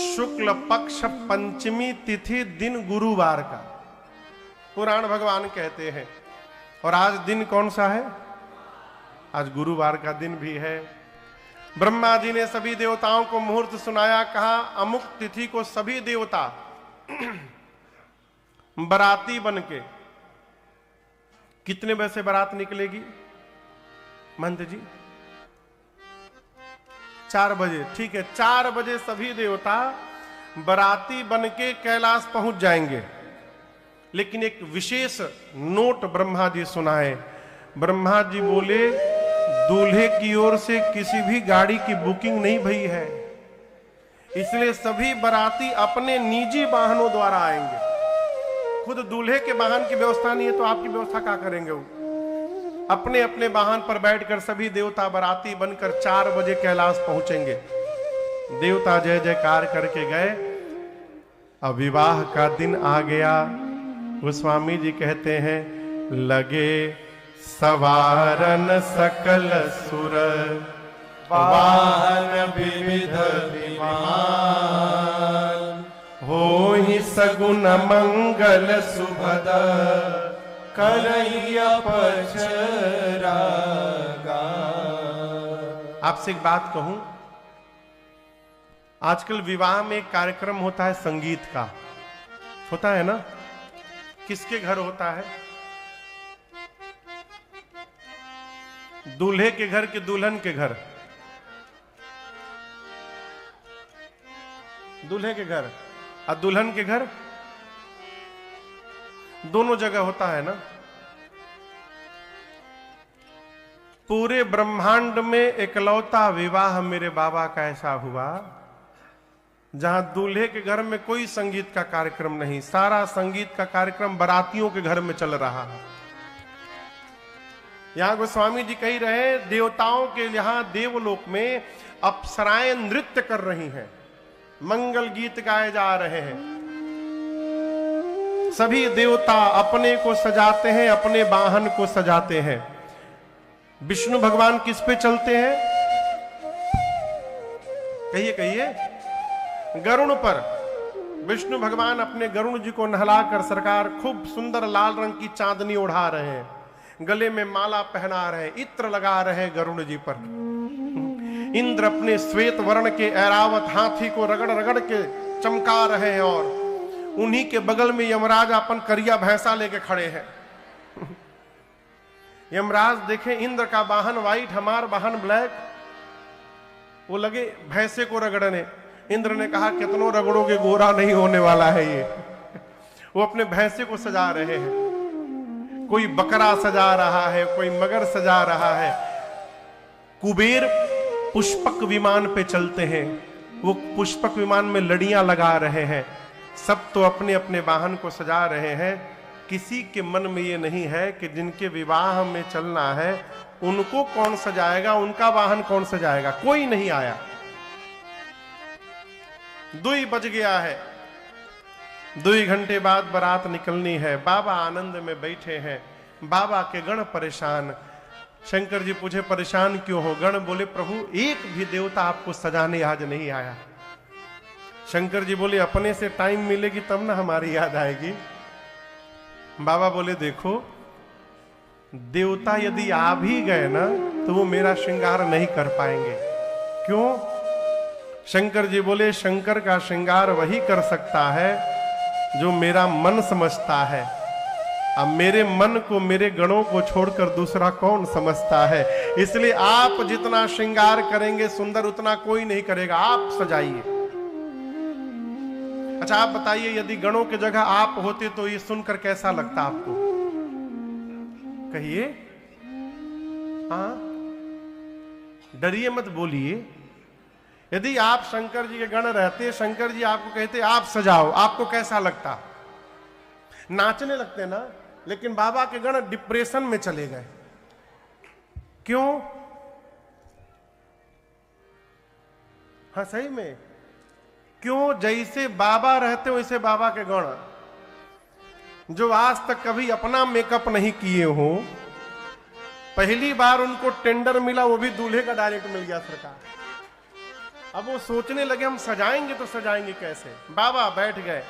S1: शुक्ल पक्ष पंचमी तिथि दिन गुरुवार का पुराण भगवान कहते हैं। और आज दिन कौन सा है? आज गुरुवार का दिन भी है। ब्रह्मा जी ने सभी देवताओं को मुहूर्त सुनाया, कहा अमुक तिथि को सभी देवता बराती बनके, कितने बजे से बारात निकलेगी महंत जी? 4 बजे। ठीक है, 4 बजे सभी देवता बराती बनके कैलाश पहुंच जाएंगे। लेकिन एक विशेष नोट ब्रह्मा जी सुनाए। ब्रह्मा जी बोले दूल्हे की ओर से किसी भी गाड़ी की बुकिंग नहीं भई है, इसलिए सभी बराती अपने निजी वाहनों द्वारा आएंगे। खुद दूल्हे के वाहन की व्यवस्था नहीं है तो आपकी व्यवस्था क्या करेंगे? वो अपने अपने वाहन पर बैठकर सभी देवता बराती बनकर 4 बजे कैलाश पहुंचेंगे। देवता जय जयकार करके गए। अब विवाह का दिन आ गया। गोस्वामी जी कहते हैं लगे सवारन सकल सुर
S2: वाहन विविध विमान,
S1: हो ही सगुन मंगल
S2: सुभद करैया पछरागा।
S1: आपसे एक बात कहूं, आजकल विवाह में एक कार्यक्रम होता है संगीत का, होता है ना? किसके घर होता है? दूल्हे के घर के दुल्हन के घर? दूल्हे के घर और दुल्हन के घर, दोनों जगह होता है ना। पूरे ब्रह्मांड में इकलौता विवाह मेरे बाबा का ऐसा हुआ जहां दूल्हे के घर में कोई संगीत का कार्यक्रम नहीं, सारा संगीत का कार्यक्रम बारातियों के घर में चल रहा है। यहां गोस्वामी जी कह रहे हैं देवताओं के यहां देवलोक में अप्सराएं नृत्य कर रही हैं, मंगल गीत गाए जा रहे हैं। सभी देवता अपने को सजाते हैं, अपने वाहन को सजाते हैं। विष्णु भगवान किस पे चलते हैं? कहिए कहिए। गरुण पर। विष्णु भगवान अपने गरुण जी को नहलाकर सरकार खूब सुंदर लाल रंग की चांदनी ओढ़ा रहे हैं, गले में माला पहना रहे, इत्र लगा रहे गरुण जी पर। इंद्र अपने श्वेत वर्ण के ऐरावत हाथी को रगड़ रगड़ के चमका रहे हैं और उन्हीं के बगल में यमराज अपन करिया भैंसा लेके खड़े हैं। यमराज देखे इंद्र का वाहन व्हाइट, हमार वाहन ब्लैक, वो लगे भैंसे को रगड़ने। इंद्र ने कहा कितनों रगड़ोगे गोरा नहीं होने वाला है ये। वो अपने भैंसे को सजा रहे हैं, कोई बकरा सजा रहा है, कोई मगर सजा रहा है। कुबेर पुष्पक विमान पे चलते हैं, वो पुष्पक विमान में लड़ियां लगा रहे हैं। सब तो अपने अपने वाहन को सजा रहे हैं। किसी के मन में ये नहीं है कि जिनके विवाह में चलना है उनको कौन सजाएगा, उनका वाहन कौन सजाएगा। कोई नहीं आया। 2 बज गया है, 2 घंटे बाद बारात निकलनी है। बाबा आनंद में बैठे हैं, बाबा के गण परेशान। शंकर जी पूछे परेशान क्यों हो? गण बोले प्रभु एक भी देवता आपको सजाने आज नहीं आया। शंकर जी बोले अपने से टाइम मिलेगी तब ना हमारी याद आएगी। बाबा बोले देखो देवता यदि आ भी गए ना तो वो मेरा श्रृंगार नहीं कर पाएंगे। क्यों? शंकर जी बोले, शंकर का श्रृंगार वही कर सकता है जो मेरा मन समझता है। अब मेरे मन को, मेरे गणों को छोड़कर दूसरा कौन समझता है? इसलिए आप जितना श्रृंगार करेंगे सुंदर, उतना कोई नहीं करेगा। आप सजाइए। अच्छा आप बताइए, यदि गणों की जगह आप होते तो ये सुनकर कैसा लगता आपको? कहिए। हाँ, डरिए मत, बोलिए। यदि आप शंकर जी के गण रहते, शंकर जी आपको कहते आप सजाओ, आपको कैसा लगता? नाचने लगते ना। लेकिन बाबा के गण डिप्रेशन में चले गए। क्यों? हाँ सही में। क्यों? जैसे बाबा रहते वैसे बाबा के गण, जो आज तक कभी अपना मेकअप नहीं किए हो, पहली बार उनको टेंडर मिला, वो भी दूल्हे का डायरेक्ट मिल गया सरकार। अब वो सोचने लगे हम सजाएंगे तो सजाएंगे कैसे। बाबा बैठ गए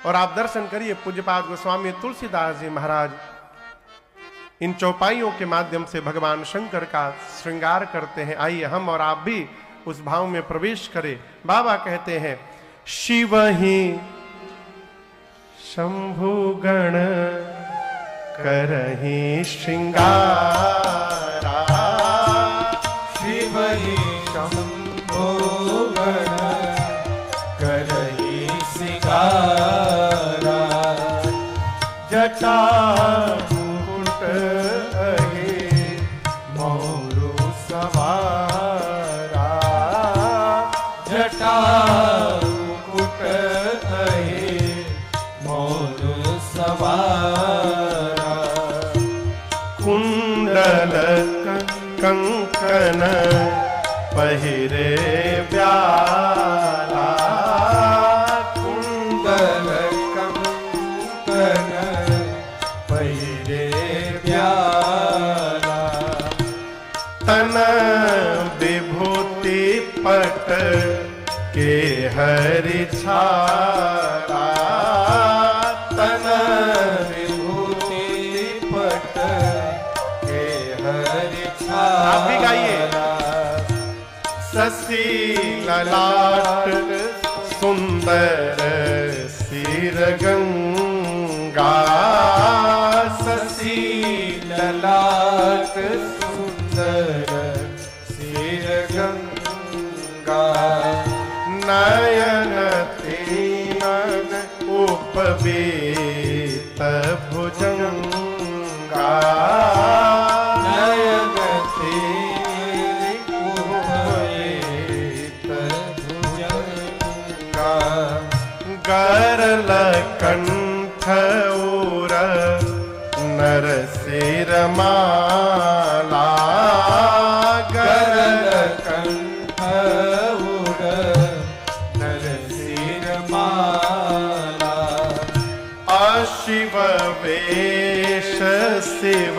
S1: और आप दर्शन करिए, पूज्यपाद गोस्वामी तुलसीदास जी महाराज इन चौपाइयों के माध्यम से भगवान शंकर का श्रृंगार करते हैं। आइए हम और आप भी उस भाव में प्रवेश करें। बाबा कहते हैं, शिव ही शंभु गण करहि श्रृंगारा,
S2: शिव ही शंभो गण करहि श्रृंगारा,
S1: जटा मुकुट अहे मोरु सवारा,
S2: जटा मुकुट अहे मोरु सवारा,
S1: कुंडल कंकन पहिरे ब्याला,
S2: कुंडल कंकन पहिरे ब्याला,
S1: तन विभूति पट के हरि छाला,
S2: तन विभूति पट के हरि छाला।
S1: आप भी गाइए। शशि ललाट सुंदर सिर गंगा,
S2: शशि ललाट सुंदर सिर गंगा,
S1: नयन तीन उपवीत भुजंगा,
S2: नयन तीन उपवीत भुजंगा,
S1: गरल कंठ उर नरसिर माला,
S2: गरल कंठ उर नरसिर माला,
S1: अशिव वेश शिव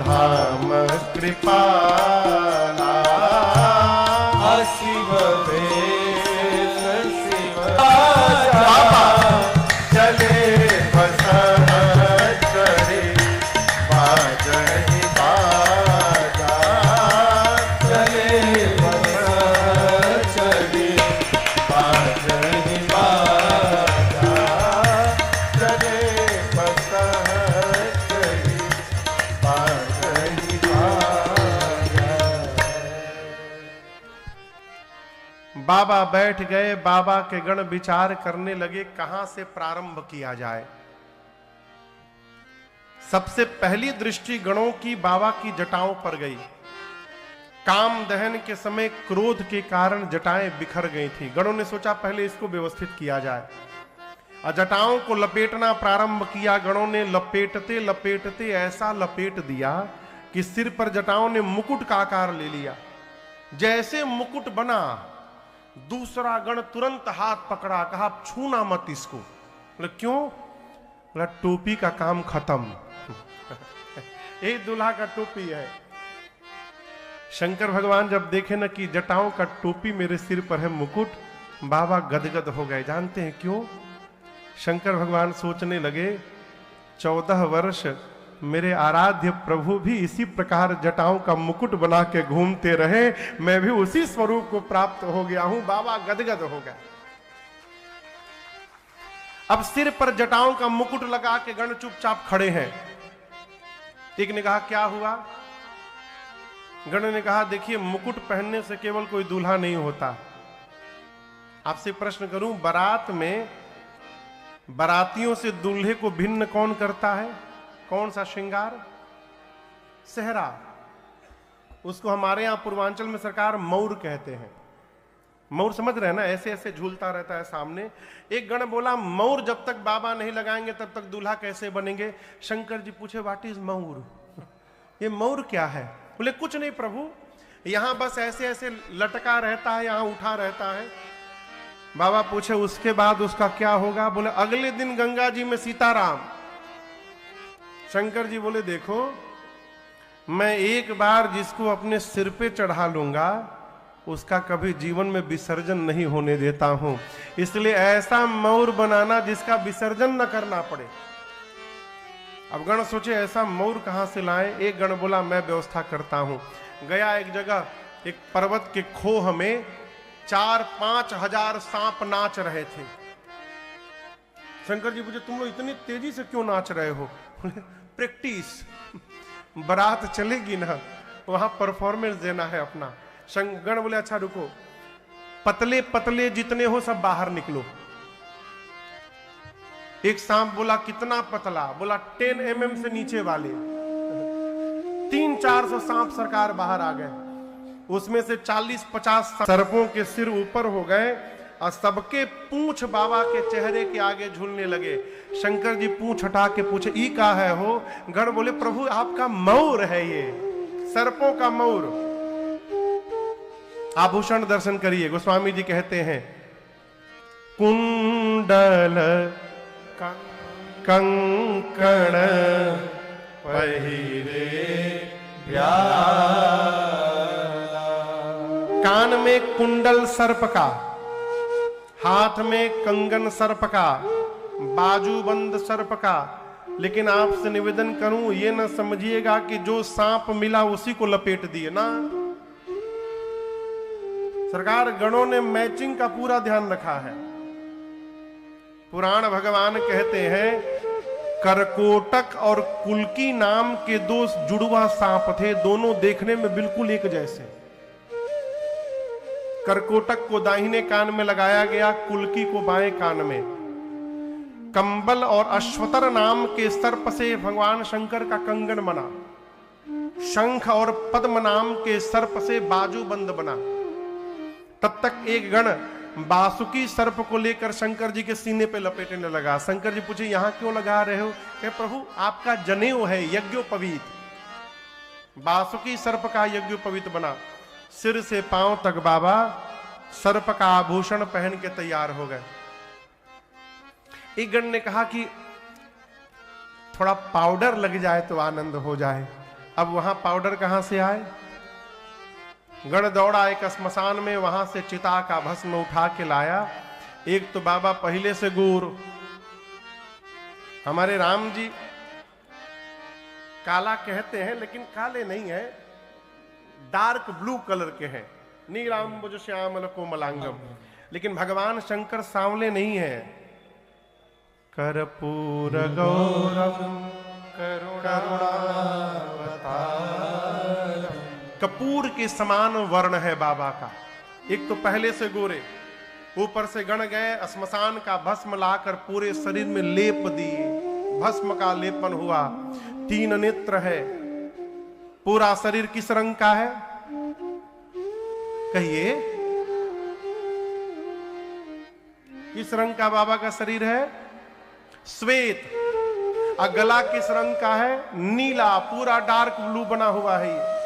S1: धाम कृपाला,
S2: अशिव वेश शिव
S1: बाबा चले बसह चढ़े बाजहि बाजा,
S2: चले बसह चढ़े बाजहि बाजा,
S1: चले बसह चढ़े बाजहि बाजा। बाबा बैठ गए। बाबा के गण विचार करने लगे कहां से प्रारंभ किया जाए। सबसे पहली दृष्टि गणों की बाबा की जटाओं पर गई। काम दहन के समय क्रोध के कारण जटाएं बिखर गई थी। गणों ने सोचा पहले इसको व्यवस्थित किया जाए और जटाओं को लपेटना प्रारंभ किया। गणों ने लपेटते लपेटते ऐसा लपेट दिया कि सिर पर जटाओं ने मुकुट का आकार ले लिया। जैसे मुकुट बना, दूसरा गण तुरंत हाथ पकड़ा, कहा छूना मत इसको। बोले क्यों? बोला टोपी का काम खत्म। यही दूल्हा का टोपी है। शंकर भगवान जब देखे ना कि जटाओं का टोपी मेरे सिर पर है, मुकुट, बाबा गदगद हो गए। जानते हैं क्यों? शंकर भगवान सोचने लगे 14 वर्ष मेरे आराध्य प्रभु भी इसी प्रकार जटाओं का मुकुट बना के घूमते रहे, मैं भी उसी स्वरूप को प्राप्त हो गया हूं। बाबा गदगद हो गए। अब सिर पर जटाओं का मुकुट लगा के गण चुपचाप खड़े हैं। एक ने कहा क्या हुआ? गण ने कहा देखिए, मुकुट पहनने से केवल कोई दूल्हा नहीं होता। आपसे प्रश्न करूं, बारात में बारातियों से दूल्हे को भिन्न कौन करता है? कौन सा श्रृंगार? सेहरा। उसको हमारे यहां पूर्वांचल में सरकार मौर कहते हैं। मौर समझ रहे हैं ना, ऐसे ऐसे झूलता रहता है सामने। एक गण बोला मौर जब तक बाबा नहीं लगाएंगे तब तक दूल्हा कैसे बनेंगे? शंकर जी पूछे व्हाट इज मौर? ये मौर क्या है? बोले कुछ नहीं प्रभु, यहां बस ऐसे ऐसे लटका रहता है, यहां उठा रहता है। बाबा पूछे उसके बाद उसका क्या होगा? बोले अगले दिन गंगा जी में सीताराम। शंकर जी बोले देखो, मैं एक बार जिसको अपने सिर पे चढ़ा लूंगा उसका कभी जीवन में विसर्जन नहीं होने देता हूं, इसलिए ऐसा मौर बनाना जिसका विसर्जन न करना पड़े। अब गण सोचे ऐसा मौर कहां से लाए? एक गण बोला मैं व्यवस्था करता हूं। गया एक जगह, एक पर्वत के खोह में 4-5 हजार सांप नाच रहे थे। शंकर जी पूछे तुम लोग इतनी तेजी से क्यों नाच रहे हो? प्रैक्टिस, बारात चलेगी ना, वहां परफॉर्मेंस देना है अपना। गण बोले अच्छा रुको, पतले पतले जितने हो सब बाहर निकलो। एक सांप बोला कितना पतला? बोला 10 mm से नीचे वाले। 300-400 सांप सरकार बाहर आ गए। उसमें से 40-50 सर्पों के सिर ऊपर हो गए और सबके पूंछ बाबा के चेहरे के आगे झूलने लगे। शंकर जी पूंछ हटा के पूछे ई का है हो? गण बोले प्रभु आपका मौर है, ये सर्पों का मौर। आभूषण दर्शन करिए। गोस्वामी जी कहते हैं कुंडल कंकण
S2: पहिरे
S1: कान में कुंडल सर्प का, हाथ में कंगन सर्प का, बाजूबंद सर्प का। लेकिन आपसे निवेदन करूं, ये न समझिएगा कि जो सांप मिला उसी को लपेट दिए ना। सरकार गणों ने मैचिंग का पूरा ध्यान रखा है। पुराण भगवान कहते हैं करकोटक और कुल्की नाम के 2 जुड़वा सांप थे, दोनों देखने में बिल्कुल एक जैसे। करकोटक को दाहिने कान में लगाया गया, कुल्की को बाएं कान में। कंबल और अश्वतर नाम के सर्प से भगवान शंकर का कंगन बना। शंख और पद्म नाम के सर्प से बाजूबंद बना। तब तक एक गण बासुकी सर्प को लेकर शंकर जी के सीने पे लपेटने लगा। शंकर जी पूछे यहां क्यों लगा रहे हो? कहे प्रभु आपका जनेऊ है यज्ञोपवीत। बासुकी सर्प का यज्ञोपवीत बना। सिर से पांव तक बाबा सर्प का आभूषण पहन के तैयार हो गए। एक गण ने कहा कि थोड़ा पाउडर लग जाए तो आनंद हो जाए। अब वहां पाउडर कहां से आए? गण दौड़ा एक श्मशान में, वहां से चिता का भस्म उठा के लाया। एक तो बाबा पहले से गोर, हमारे राम जी काला कहते हैं लेकिन काले नहीं है, डार्क ब्लू कलर के हैं। नीलांबुज श्यामल कोमलांगम। लेकिन भगवान शंकर सांवले नहीं है। कर्पूर गौरम करुणावतारम। कपूर के समान वर्ण है बाबा का। एक तो पहले से गोरे, ऊपर से गण गए श्मशान का भस्म लाकर पूरे शरीर में लेप दिए। भस्म का लेपन हुआ। 3 नेत्र है। पूरा शरीर किस रंग का है? कहिए किस रंग का बाबा का शरीर है? श्वेत। और गला किस रंग का है? नीला, पूरा डार्क ब्लू बना हुआ है।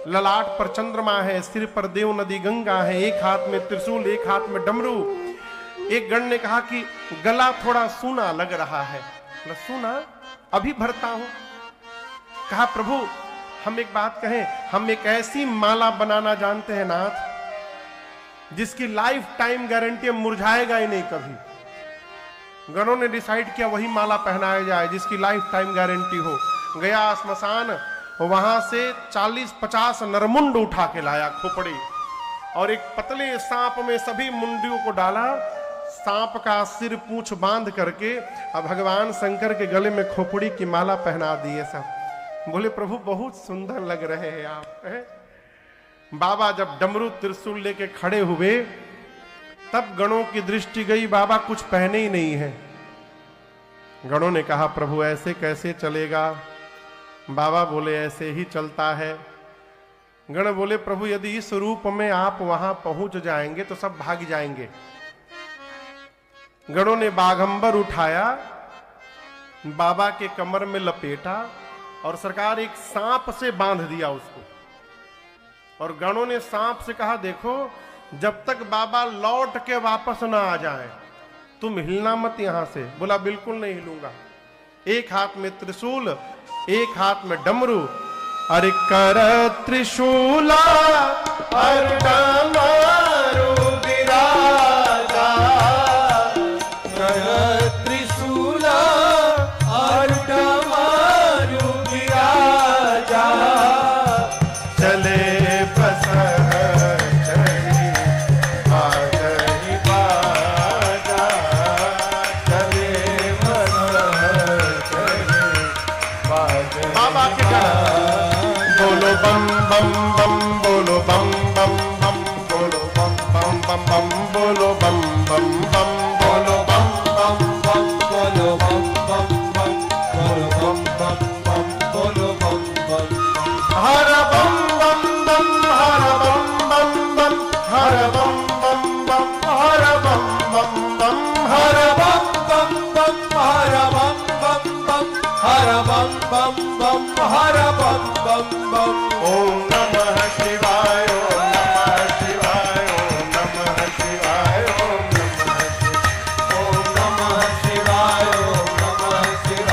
S1: ललाट पर चंद्रमा है, सिर पर देव नदी गंगा है, एक हाथ में त्रिशूल, एक हाथ में डमरू। एक गण ने कहा कि गला थोड़ा सूना लग रहा है। सूना अभी भरता हूं। कहा प्रभु हम एक बात कहें, हम एक ऐसी माला बनाना जानते हैं नाथ जिसकी लाइफ टाइम गारंटी, मुरझाएगा ही नहीं कभी। गणों ने डिसाइड किया वही माला पहनाया जाए जिसकी लाइफ टाइम गारंटी हो। गया श्मशान, वहां से 40-50 नरमुंड उठा के लाया, खोपड़ी, और एक पतले सांप में सभी मुंडियों को डाला। सांप का सिर पूंछ बांध करके अब भगवान शंकर के गले में खोपड़ी की माला पहना दिए सब। बोले प्रभु बहुत सुंदर लग रहे हैं आप, है? बाबा जब डमरू त्रिशूल लेके खड़े हुए तब गणों की दृष्टि गई, बाबा कुछ पहने ही नहीं है। गणों ने कहा प्रभु ऐसे कैसे चलेगा? बाबा बोले ऐसे ही चलता है। गण बोले प्रभु यदि इस रूप में आप वहां पहुंच जाएंगे तो सब भाग जाएंगे। गणों ने बाघंबर उठाया, बाबा के कमर में लपेटा और सरकार एक सांप से बांध दिया उसको। और गणों ने सांप से कहा देखो जब तक बाबा लौट के वापस ना आ जाए तुम हिलना मत यहां से। बोला बिल्कुल नहीं हिलूंगा। एक हाथ में त्रिशूल, एक हाथ में डमरू, अरे कर त्रिशूला और डमरू विराजा,
S2: कर त्रिशूला और डमरू विराजा,
S1: चले बम बम बम बोलो बम बम बम बोलो बम बम बम बम बोलो बम बम बम बोलो बम बम बम बोलो बम बम बम बोलो बम बम बम बोलो बम बम हर बम बम बम हर बम बम बम हर बम बम बम हर बम बम बम हर बम
S2: बम बम हर बम बम बम हर बम बम बम हर बम बम बम।
S1: ओम नमः शिवाय, ओम नमः शिवाय, ओम नमः शिवाय,
S2: ओम नमः शिवाय, ओम नमः शिवाय,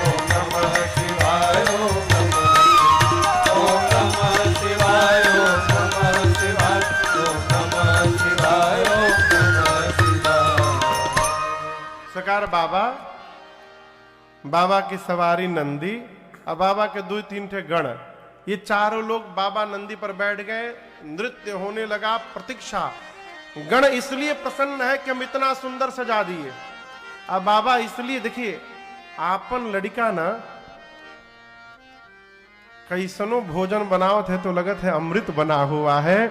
S2: ओम नमः शिवाय, ओम नमः शिवाय, ओम नमः शिवाय, ओम नमः शिवाय, ओम नमः शिवाय।
S1: सरकार बाबा की सवारी नंदी, अब बाबा के 2-3 ठे गण, ये चारों लोग बाबा नंदी पर बैठ गए। नृत्य होने लगा, प्रतीक्षा। गण इसलिए प्रसन्न है कि हम इतना सुंदर सजा दिए। अब बाबा इसलिए देखिए आपन लड़का ना कैसनो भोजन बनावत है तो लगत है अमृत बना हुआ है।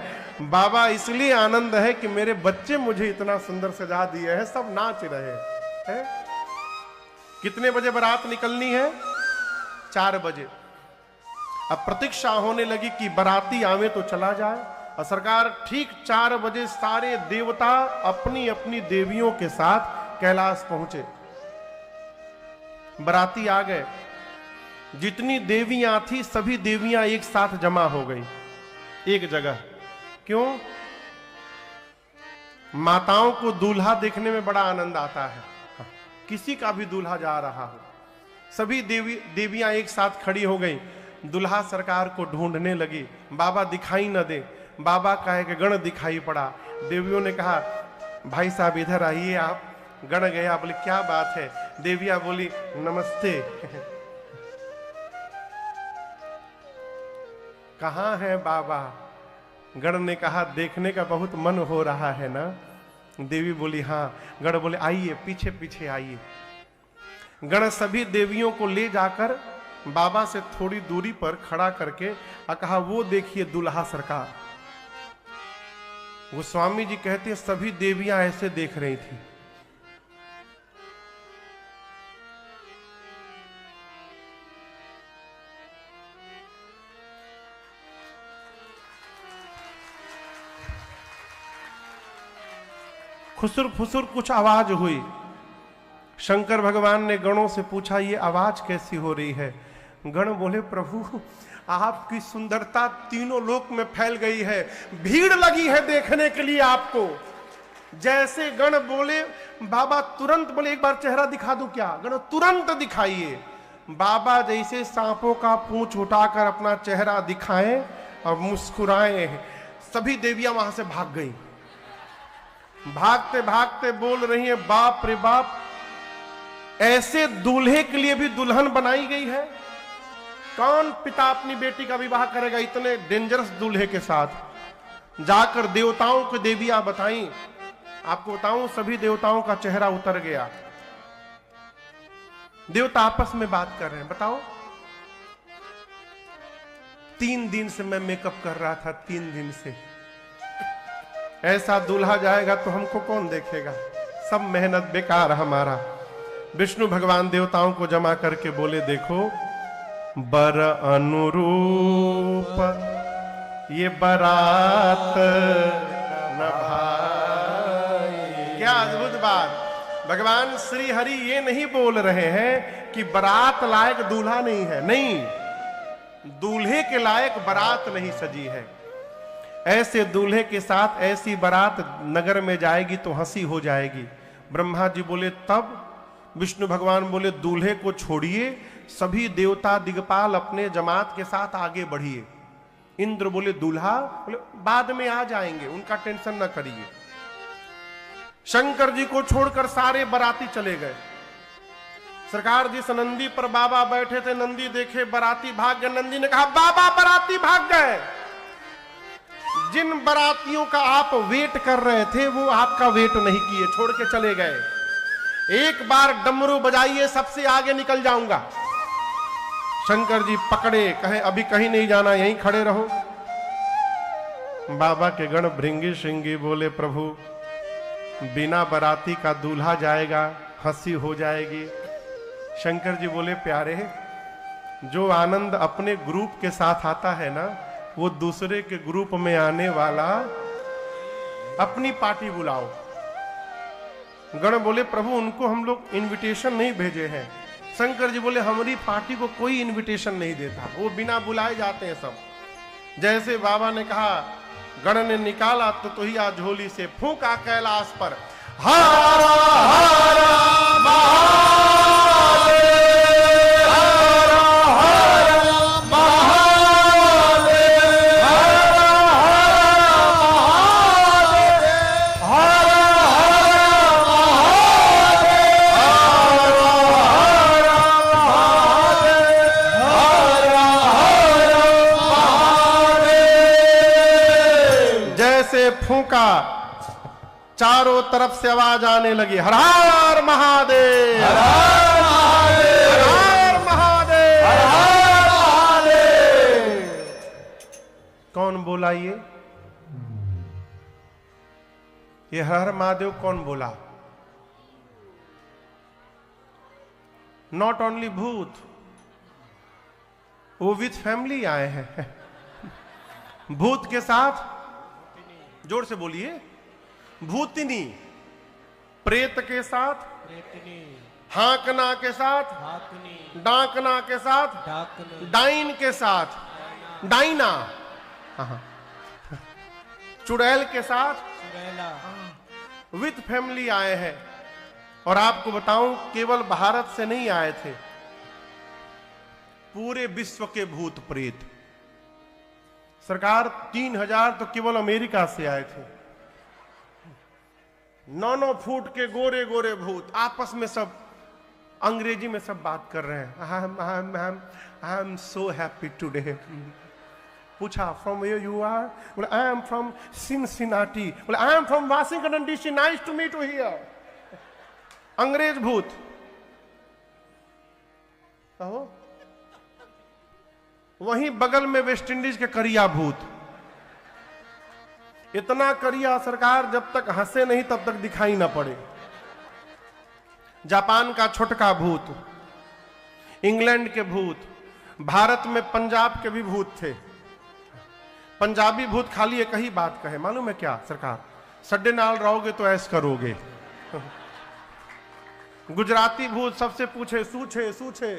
S1: बाबा इसलिए आनंद है कि मेरे बच्चे मुझे इतना सुंदर सजा दिए हैं, सब नाच रहे हैं। कितने बजे बारात निकलनी है? 4 बजे। अब प्रतीक्षा होने लगी कि बाराती आवे तो चला जाए। और सरकार ठीक 4 बजे सारे देवता अपनी अपनी देवियों के साथ कैलाश पहुंचे। बाराती आ गए, जितनी देवियां थी सभी देवियां एक साथ जमा हो गई एक जगह। क्यों? माताओं को दूल्हा देखने में बड़ा आनंद आता है, किसी का भी दूल्हा जा रहा हो। सभी देवियां एक साथ खड़ी हो गई, दुल्हा सरकार को ढूंढने लगी। बाबा दिखाई न दे, बाबा का एक गण दिखाई पड़ा। देवियों ने कहा भाई साहब इधर आइए आप। गण गया, बोले क्या बात है? देवियां बोली नमस्ते। कहाँ है बाबा? गण ने कहा देखने का बहुत मन हो रहा है ना। देवी बोली हाँ। गण बोले आइए पीछे पीछे आइए। गण सभी देवियों को ले जाकर बाबा से थोड़ी दूरी पर खड़ा करके कहा वो देखिए दुल्हा सरकार। गोस्वामी जी कहते सभी देवियां ऐसे देख रही थी। खुसुर फुसुर कुछ आवाज हुई। शंकर भगवान ने गणों से पूछा ये आवाज कैसी हो रही है? गण बोले प्रभु आपकी सुंदरता तीनों लोक में फैल गई है, भीड़ लगी है देखने के लिए आपको। जैसे गण बोले बाबा तुरंत बोले एक बार चेहरा दिखा दूं क्या? गण तुरंत दिखाइए। बाबा जैसे सांपों का पूंछ उठाकर अपना चेहरा दिखाएं और मुस्कुराए, सभी देवियां वहां से भाग गई। भागते भागते बोल रही है बाप रे बाप ऐसे दूल्हे के लिए भी दुल्हन बनाई गई है। कौन पिता अपनी बेटी का विवाह करेगा इतने डेंजरस दूल्हे के साथ? जाकर देवताओं को देवियां बताई। आपको बताऊं, सभी देवताओं का चेहरा उतर गया। देवता आपस में बात कर रहे हैं। बताओ, 3 दिन से मैं मेकअप कर रहा था, 3 दिन से। ऐसा दूल्हा जाएगा तो हमको कौन देखेगा? सब मेहनत बेकार हमारा। विष्णु भगवान देवताओं को जमा करके बोले, देखो बर अनुरूप ये बारात न भाई। क्या अद्भुत बात! भगवान श्री हरि ये नहीं बोल रहे हैं कि बारात लायक दूल्हा नहीं है, नहीं, दूल्हे के लायक बारात नहीं सजी है। ऐसे दूल्हे के साथ ऐसी बारात नगर में जाएगी तो हंसी हो जाएगी। ब्रह्मा जी बोले तब? विष्णु भगवान बोले दूल्हे को छोड़िए, सभी देवता दिग्पाल अपने जमात के साथ आगे बढ़िए। इंद्र बोले दूल्हा? बोले बाद में आ जाएंगे, उनका टेंशन न करिए। शंकर जी को छोड़कर सारे बाराती चले गए। सरकार जिस नंदी पर बाबा बैठे थे, नंदी देखे बाराती भाग गए। नंदी ने कहा बाबा बाराती भाग गए। जिन बारातियों का आप वेट कर रहे थे वो आपका वेट नहीं किए, छोड़ के चले गए। एक बार डमरू बजाइए, सबसे आगे निकल जाऊंगा। शंकर जी पकड़े, कहे अभी कहीं नहीं जाना, यहीं खड़े रहो। बाबा के गण भृंगी श्रृंगी बोले प्रभु बिना बाराती का दूल्हा जाएगा, हंसी हो जाएगी। शंकर जी बोले प्यारे, जो आनंद अपने ग्रुप के साथ आता है ना, वो दूसरे के ग्रुप में आने वाला, अपनी पार्टी बुलाओ। गण बोले प्रभु उनको हम लोग इनविटेशन नहीं भेजे हैं। शंकर जी बोले हमारी पार्टी को कोई इनविटेशन नहीं देता, वो बिना बुलाए जाते हैं सब। जैसे बाबा ने कहा, गण ने निकाला तो तुहिया झोली से, फूंका कैलाश पर, हारा हारा महादेव, हारा हारा महादेव, हारा हारा महादेव, हारा फूंका, चारों तरफ से आवाज आने लगी, हर हर महादेव, हर हर महादेव, हर हर महादेव, हर हर महादेव। कौन बोला ये हर हर महादेव कौन बोला? नॉट ओनली भूत, वो विथ फैमिली आए हैं। भूत के साथ, जोर से बोलिए, भूतिनी, प्रेत के साथ,
S2: प्रेतनी,
S1: हाकना के साथ,
S2: हाकनी,
S1: डाकना के साथ,
S2: डाकनी,
S1: डाइन के साथ, डाइना, चुड़ैल के साथ,
S2: चुड़ैला,
S1: विथ फैमिली आए हैं। और आपको बताऊं, केवल भारत से नहीं आए थे, पूरे विश्व के भूत प्रेत। सरकार 3000 तो केवल अमेरिका से आए थे। 9 फुट के गोरे गोरे भूत आपस में सब अंग्रेजी में सब बात कर रहे हैं। I am so happy today. पूछा फ्रॉम वेयर यू आर? बोले आई एम फ्रॉम सिनसिनाटी। बोले I am from Washington DC, nice to meet you here. अंग्रेज भूत। कहो वहीं बगल में वेस्ट इंडीज के करिया भूत। इतना करिया सरकार, जब तक हंसे नहीं तब तक दिखाई ना पड़े। जापान का छोटका भूत, इंग्लैंड के भूत, भारत में पंजाब के भी भूत थे। पंजाबी भूत खाली एक ही बात कहे, मालूम है क्या सरकार? सड्डे नाल रहोगे तो ऐश करोगे। गुजराती भूत सबसे पूछे सूछे सूछे।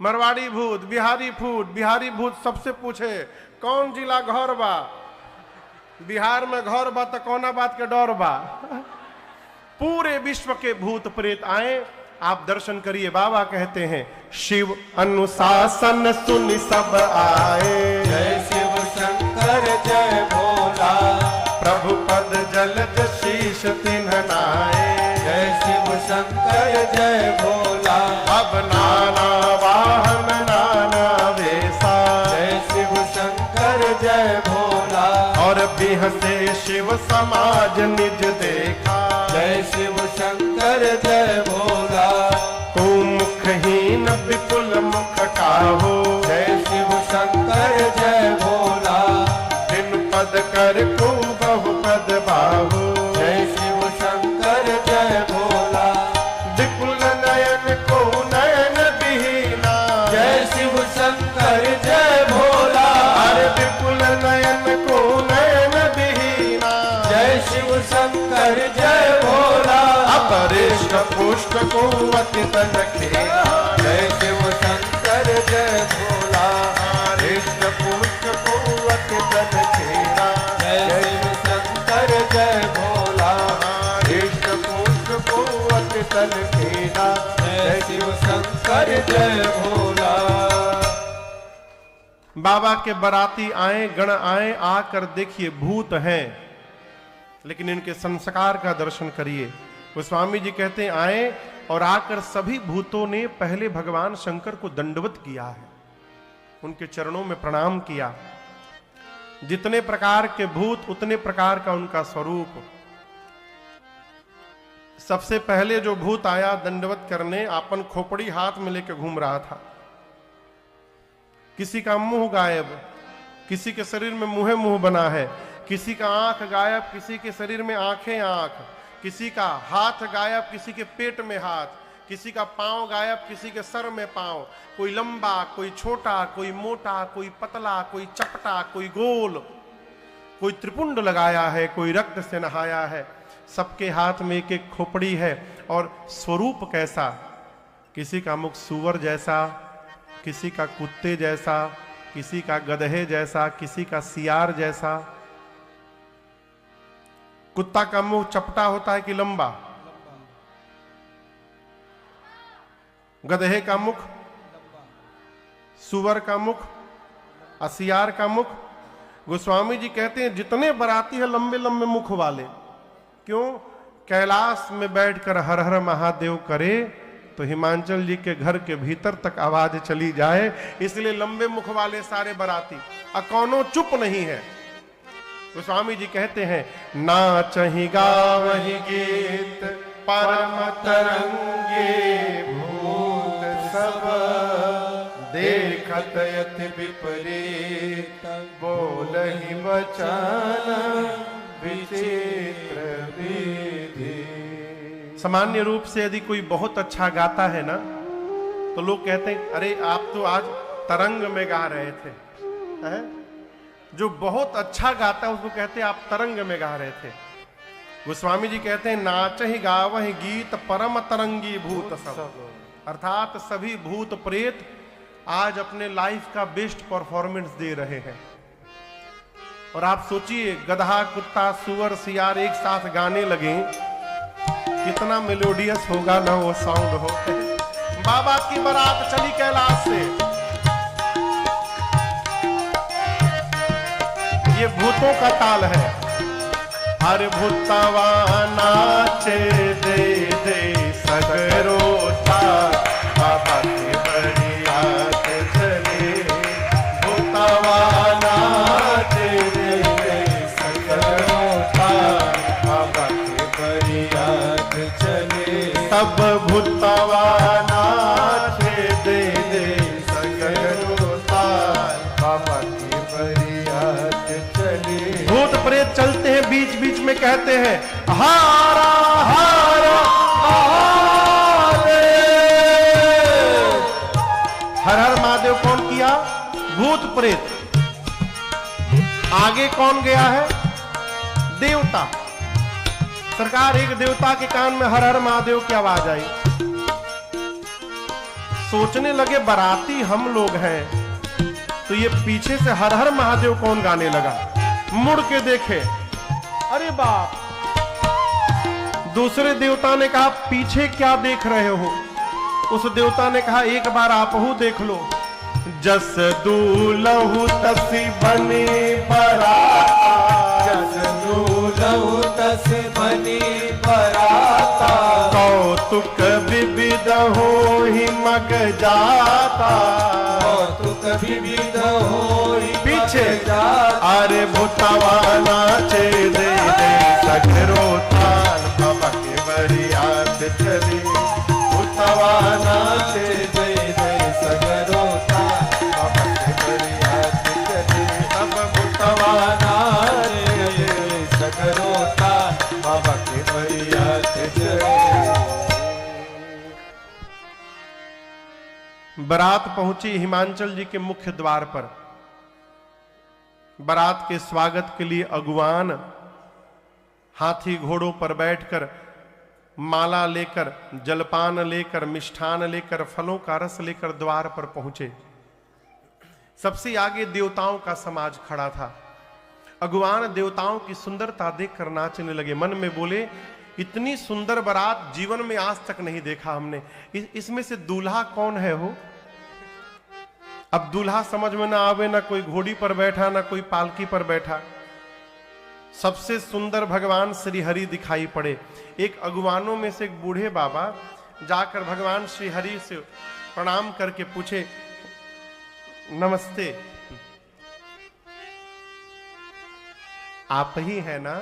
S1: मरवाड़ी भूत, बिहारी भूत सबसे पूछे कौन जिला घर बा? बिहार में घर बा तो कौना बात के डर बा? पूरे विश्व के भूत प्रेत आए, आप दर्शन करिए। बाबा कहते हैं शिव अनुशासन सुन सब आए,
S2: जय शिव शंकर जय भोला,
S1: प्रभु पद जलद शीश तिन्ह नाए।
S2: जय शिव शंकर जय भोला।
S1: अब नाना वाहन नाना वेशा,
S2: जय शिव शंकर जय भोला।
S1: और बिहसे शिव समाज निज देखा,
S2: जय शिव शंकर जय भोला।
S1: तू मुखहीन विपुल मुख काहो,
S2: जय शिव शंकर जय भोला।
S1: बिन पद कर को बहु पद बाहु,
S2: जय शिव शंकर जय भोला।
S1: विपुल नयन को नयन विहीना,
S2: जय शिव शंकर जय भोला।
S1: अरे विपुल नयन को नयन विहीना,
S2: जय शिव शंकर जय भोला।
S1: अपरिष्ट पुष्ट को अति तन खेला,
S2: जय शिव शंकर जय भोला।
S1: हरिष्ट पुष्ट को अति तन खेला,
S2: जय शिव शंकर जय भोला।
S1: हरिष्ट पुष्ट को अति तन खेला।
S2: जय शिव शंकर जय भोला।
S1: बाबा के बाराती आए, गण आए, आकर देखिए भूत हैं, लेकिन इनके संस्कार का दर्शन करिए। गोस्वामी जी कहते हैं आए और आकर सभी भूतों ने पहले भगवान शंकर को दंडवत किया है, उनके चरणों में प्रणाम किया। जितने प्रकार के भूत उतने प्रकार का उनका स्वरूप। सबसे पहले जो भूत आया दंडवत करने, अपन खोपड़ी हाथ में लेकर घूम रहा था। किसी का मुंह गायब, किसी के शरीर में मुंह मुंह बना है, किसी का आंख गायब, किसी के शरीर में आंखें आंख, किसी का हाथ गायब, किसी के पेट में हाथ, किसी का पांव गायब, किसी के सर में पांव, कोई लंबा, कोई छोटा, कोई मोटा, कोई पतला, कोई चपटा, कोई गोल, कोई त्रिपुंड लगाया है, कोई रक्त से नहाया है। सबके हाथ में एक एक खोपड़ी है। और स्वरूप कैसा, किसी का मुख सूअर जैसा, किसी का कुत्ते जैसा, किसी का गधे जैसा, किसी का सियार जैसा। कुत्ता का मुंह चपटा होता है कि लंबा? गधे का मुख, सूअर का मुख, सियार का मुख। गोस्वामी जी कहते हैं जितने बराती है लंबे लंबे मुख वाले। क्यों? कैलाश में बैठकर हर हर महादेव करे तो हिमांचल जी के घर के भीतर तक आवाज चली जाए, इसलिए लंबे मुख वाले सारे बराती। कौनो चुप नहीं है। तो स्वामी जी कहते हैं नाचहि गावहि गीत परम तरंगे, भूत सब देखत यति विपरीत, बोलहि वचन विचित्र विधि। सामान्य रूप से यदि कोई बहुत अच्छा गाता है ना, तो लोग कहते हैं अरे आप तो आज तरंग में गा रहे थे, है? जो बहुत अच्छा गाता है उसको कहते हैं आप तरंग में गा रहे थे। गोस्वामी जी कहते हैं नाचहि गावहि गीत परम तरंगी भूत सब, अर्थात सभी भूत प्रेत आज अपने लाइफ का बेस्ट परफॉर्मेंस दे रहे हैं। और आप सोचिए गधा, कुत्ता, सुअर, सियार एक साथ गाने लगे, कितना मेलोडियस होगा ना वो साउंड हो। बाबा की बारात चली कैलाश से, ये भूतों का ताल है। हर भूतवा नाचे दे दे सगरोता, बाबा की बरियात चले। भूतवा नाचे दे दे सगरोता, बाबा की बरियात चले। सब भूतवा नाचे दे दे सगरोता, बाबा की बरियात चले। भूत प्रेत चलते हैं, बीच बीच में कहते हैं हारा हारा हारे। हर हर महादेव कौन किया? भूत प्रेत। आगे कौन गया है? देवता। सरकार एक देवता के कान में हर हर महादेव की आवाज आई। सोचने लगे बाराती हम लोग हैं, तो ये पीछे से हर हर महादेव कौन गाने लगा। मुड़ के देखे, अरे बाप। दूसरे देवता ने कहा पीछे क्या देख रहे हो? उस देवता ने कहा एक बार आप हूं देख लो। जस दूलहु तसी बने बराता,
S2: जस दूलहु बहुत से बनी बराता,
S1: कौतुक विविध हो ही मग जाता,
S2: कौतुक विविध होई
S1: पीछे
S2: मग जाता।
S1: अरे भूतवा नाचे दे दे सगरो ताल बाबा के बरियात चली, भूतवा नाचे
S2: दे दे सगरो ताल बाबा के बरियात चली,
S1: अब भूतवा
S2: नाचे दे सगरो ताल बाबा के बरियात चली।
S1: बारात पहुंची हिमांचल जी के मुख्य द्वार पर। बारात के स्वागत के लिए अगुवान हाथी घोड़ों पर बैठकर माला लेकर, जलपान लेकर, मिष्ठान लेकर, फलों का रस लेकर द्वार पर पहुंचे। सबसे आगे देवताओं का समाज खड़ा था। अगुवान देवताओं की सुंदरता देखकर नाचने लगे। मन में बोले, इतनी सुंदर बारात जीवन में आज तक नहीं देखा हमने। इसमें से दूल्हा कौन है हो? अब दूल्हा समझ में ना आवे, ना कोई घोड़ी पर बैठा, ना कोई पालकी पर बैठा। सबसे सुंदर भगवान श्री हरि दिखाई पड़े। एक अगुवानों में से एक बूढ़े बाबा जाकर भगवान श्री हरि से प्रणाम करके पूछे, नमस्ते, आप ही है ना?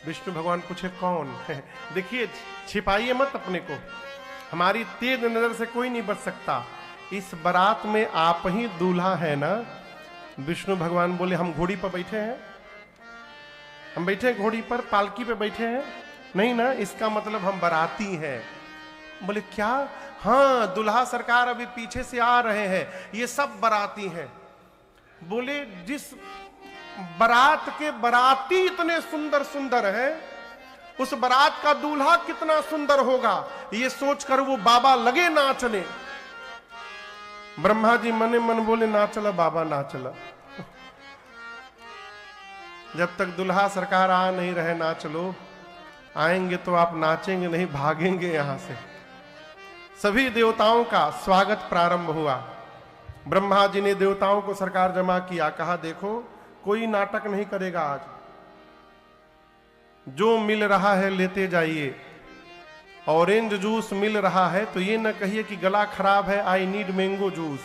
S1: विष्णु भगवान पूछे, कौन है? देखिए, छिपाइए मत अपने को, हमारी तेज नजर से कोई नहीं बच सकता। इस बारात में आप ही दूल्हा है ना? विष्णु भगवान बोले, हम घोड़ी पर बैठे हैं, हम बैठे हैं घोड़ी पर, पालकी पे बैठे हैं नहीं ना, इसका मतलब हम बाराती हैं। बोले क्या? हाँ, दूल्हा सरकार अभी पीछे से आ रहे हैं, ये सब बाराती हैं। बोले जिस बारात के बाराती इतने सुंदर सुंदर है, उस बारात का दूल्हा कितना सुंदर होगा, ये सोचकर वो बाबा लगे नाचने। ब्रह्मा जी मने मन बोले, ना चला बाबा, ना चला, जब तक दूल्हा सरकार आ नहीं रहे ना चलो, आएंगे तो आप नाचेंगे नहीं, भागेंगे यहां से। सभी देवताओं का स्वागत प्रारंभ हुआ। ब्रह्मा जी ने देवताओं को सरकार जमा किया, कहा देखो कोई नाटक नहीं करेगा आज, जो मिल रहा है लेते जाइए। ऑरेंज जूस मिल रहा है तो ये न कहिए कि गला खराब है, आई नीड मैंगो जूस।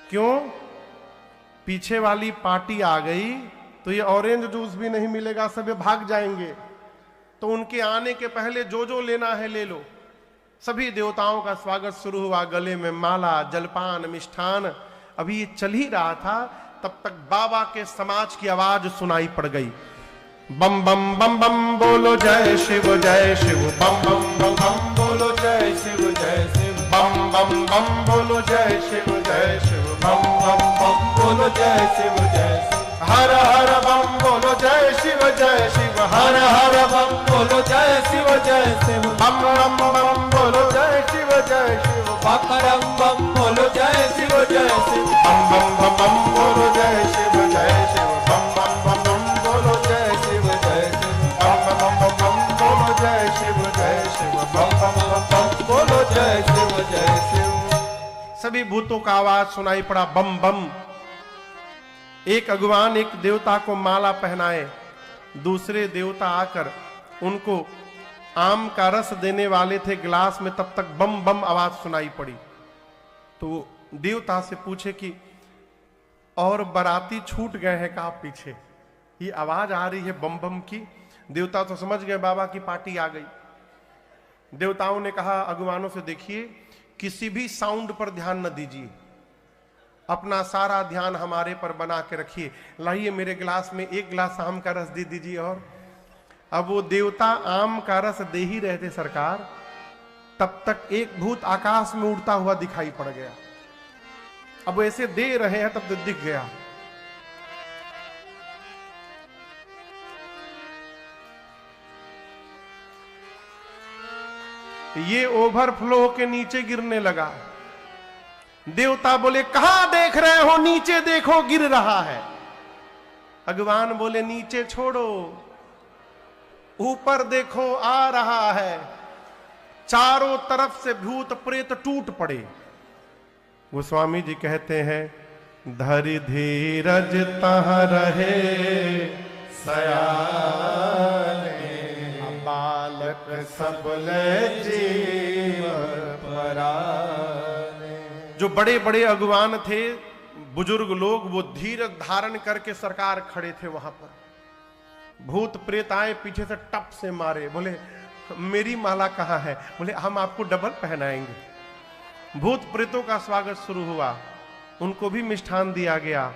S1: क्यों? पीछे वाली पार्टी आ गई तो ये ऑरेंज जूस भी नहीं मिलेगा, सब भाग जाएंगे। तो उनके आने के पहले जो जो लेना है ले लो। सभी देवताओं का स्वागत शुरू हुआ। गले में माला, जलपान, मिष्ठान। अभी ये चल ही रहा था, तब तक बाबा के समाज की आवाज सुनाई पड़ गई। बम बम बम बम बोलो जय शिव जय शिव, बम बम बम बम बोलो जय शिव जय शिव, बम बम बम बोलो जय शिव जय शिव, बम बम बम बोलो जय शिव जय शिव, हर हर बम बोलो जय शिव जय शिव, हर हर बम बोलो जय शिव जय शिव, बम बम बम बोलो जय शिव जय शिव,
S2: बकरम बम बोलो जय शिव जय शिव,
S1: बम बम बम बम बोलो जय शिव जय शिव, बम बम बम बम बोलो जय शिव जय शिव, बम बम बम बम बोलो जय शिव जय शिव, बम बम बम बम
S2: बोलो जय शिव जय शिव।
S1: सभी भूतों का आवाज सुनाई पड़ा, बम बम। एक अगुवान एक देवता को माला पहनाए, दूसरे देवता आकर उनको आम का रस देने वाले थे गिलास में, तब तक बम बम आवाज सुनाई पड़ी। तो देवता से पूछे कि और बाराती छूट गए हैं का पीछे, ये आवाज आ रही है बम बम की। देवता तो समझ गए बाबा की पार्टी आ गई। देवताओं ने कहा अगुवानों से, देखिए किसी भी साउंड पर ध्यान न दीजिए, अपना सारा ध्यान हमारे पर बना के रखिए। लाइए मेरे गिलास में एक गिलास आम का रस दे दीजिए। और अब वो देवता आम का रस दे ही रहे थे सरकार, तब तक एक भूत आकाश में उड़ता हुआ दिखाई पड़ गया। अब ऐसे दे रहे हैं तब तो दिख गया। ये ओवरफ्लो के नीचे गिरने लगा। देवता बोले कहां देख रहे हो? नीचे देखो गिर रहा है। अगवान बोले नीचे छोड़ो, ऊपर देखो आ रहा है। चारों तरफ से भूत प्रेत टूट पड़े। गोस्वामी जी कहते हैं, धरि धीरज तह रहे
S2: सयाने
S1: बालक
S2: सबले जीव पराने।
S1: जो बड़े बड़े अगुवान थे, बुजुर्ग लोग, वो धीरज धारण करके सरकार खड़े थे वहां पर। भूत प्रेत आए पीछे से टप से मारे, बोले मेरी माला कहाँ है? बोले हम आपको डबल पहनाएंगे। भूत प्रेतों का स्वागत शुरू हुआ, उनको भी मिष्ठान दिया गया।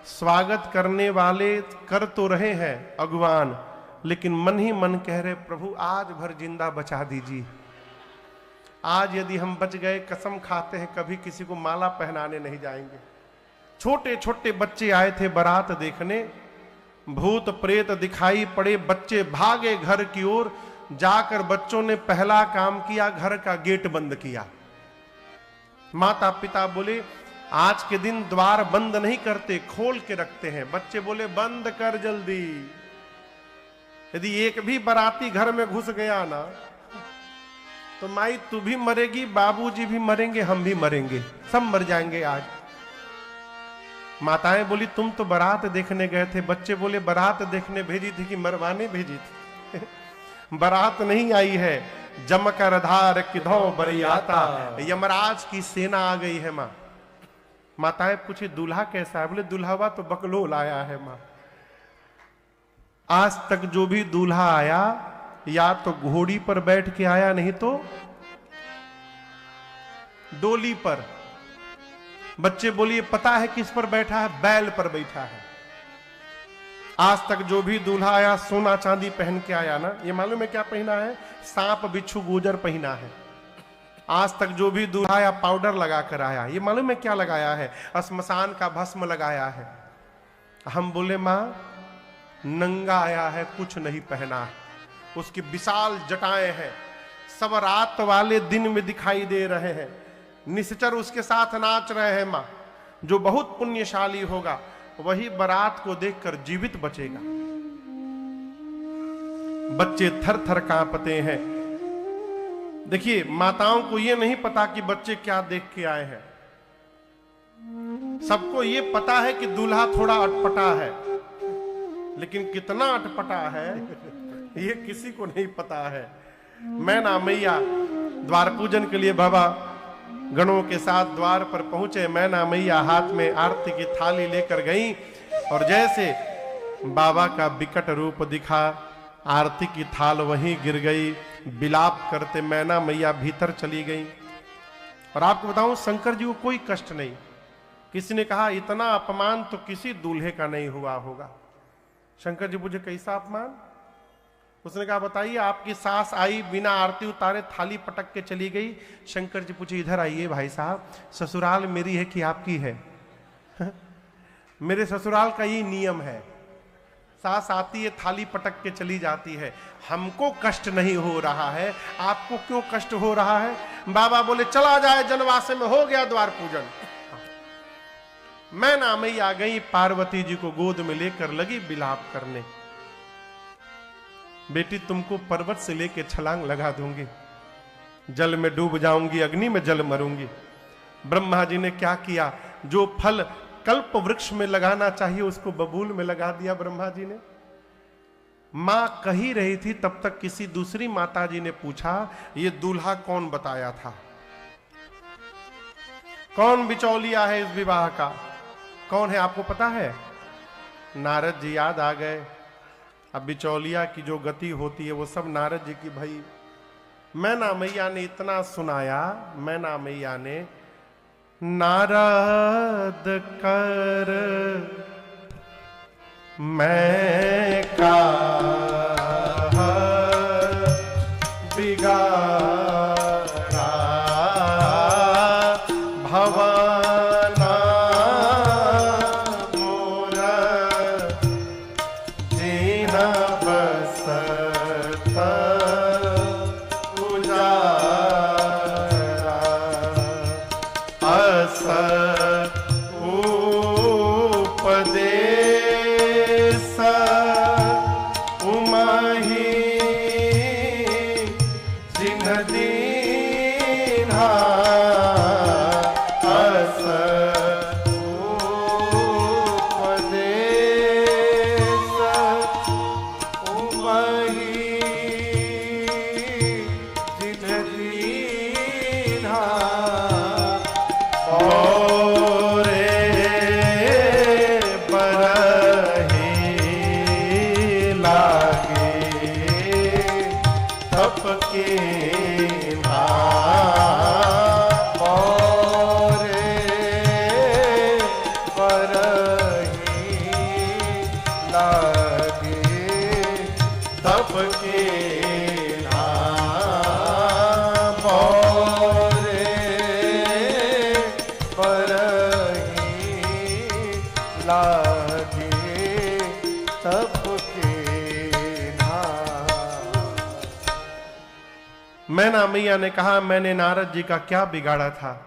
S1: स्वागत करने वाले कर तो रहे हैं अगुवान, लेकिन मन ही मन कह रहे प्रभु आज भर जिंदा बचा दीजिए। आज यदि हम बच गए, कसम खाते हैं कभी किसी को माला पहनाने नहीं जाएंगे। छोटे छोटे बच्चे आए थे बारात देखने, भूत प्रेत दिखाई पड़े, बच्चे भागे घर की ओर। जाकर बच्चों ने पहला काम किया, घर का गेट बंद किया। माता पिता बोले आज के दिन द्वार बंद नहीं करते, खोल के रखते हैं। बच्चे बोले बंद कर जल्दी। यदि एक भी बाराती घर में घुस गया ना, तो माई तू भी मरेगी, बाबूजी भी मरेंगे, हम भी मरेंगे, सब मर जाएंगे आज। माताएं बोली तुम तो बारात देखने गए थे। बच्चे बोले बारात देखने भेजी थी कि मरवाने भेजी थी? बारात नहीं आई है, जमकर धार किधौ बरियाता, यमराज की सेना आ गई है। माँ माताएं पूछी दूल्हा कैसा है? बोले दूल्हा तो बकलोल आया है। माँ आज तक जो भी दूल्हा आया या तो घोड़ी पर बैठ के आया, नहीं तो डोली पर। बच्चे बोलिए पता है किस पर बैठा है? बैल पर बैठा है। आज तक जो भी दूल्हा आया सोना चांदी पहन के आया ना। ये मालूम है क्या पहना है? सांप बिच्छू गुजर पहना है। आज तक जो भी दूल्हा आया पाउडर लगा कर आया। ये मालूम है क्या लगाया है? श्मशान का भस्म लगाया है। हम बोले माँ नंगा आया है, कुछ नहीं पहना है। उसकी विशाल जटाएं हैं, सब रात वाले दिन में दिखाई दे रहे हैं। निश्चर उसके साथ नाच रहे हैं। मां जो बहुत पुण्यशाली होगा वही बारात को देखकर जीवित बचेगा। बच्चे थर थर कांपते हैं। देखिए माताओं को यह नहीं पता कि बच्चे क्या देख के आए हैं। सबको यह पता है कि दूल्हा थोड़ा अटपटा है, लेकिन कितना अटपटा है ये किसी को नहीं पता है। मैना मैया द्वार पूजन के लिए बाबा गणों के साथ द्वार पर पहुंचे। मैना मैया हाथ में आरती की थाली लेकर गई और जैसे बाबा का विकट रूप दिखा, आरती की थाल वहीं गिर गई। विलाप करते मैना मैया भीतर चली गई। और आपको बताऊं शंकर जी को कोई कष्ट नहीं। किसी ने कहा इतना अपमान तो किसी दूल्हे का नहीं हुआ होगा। शंकर जी पूछे कैसा अपमान? उसने कहा बताइए आपकी सास आई बिना आरती उतारे थाली पटक के चली गई। शंकर जी पूछे इधर आइए भाई साहब, ससुराल मेरी है कि आपकी है? मेरे ससुराल का ये नियम है, सास आती है थाली पटक के चली जाती है। हमको कष्ट नहीं हो रहा है, आपको क्यों कष्ट हो रहा है? बाबा बोले चला जाए जनवासे में, हो गया द्वार पूजन। मैना मैया आ गई, पार्वती जी को गोद में लेकर लगी विलाप करने। बेटी तुमको पर्वत से लेके छलांग लगा दूंगी, जल में डूब जाऊंगी, अग्नि में जल मरूंगी। ब्रह्मा जी ने क्या किया? जो फल कल्प वृक्ष में लगाना चाहिए उसको बबूल में लगा दिया ब्रह्मा जी ने। मां कही रही थी तब तक किसी दूसरी माता जी ने पूछा ये दूल्हा कौन बताया था? कौन बिचौलिया है इस विवाह का? कौन है आपको पता है? नारद जी याद आ गए। अब बिचौलिया की जो गति होती है वो सब नारद जी की। भाई मैना मैया ने इतना सुनाया, मैना मैया ने नारद कर मैं का बिगाड़ा भवाना मोर जीना बसता उजारा अस उपदेश मैना मैया ने कहा, मैंने नारद जी का क्या बिगाड़ा था,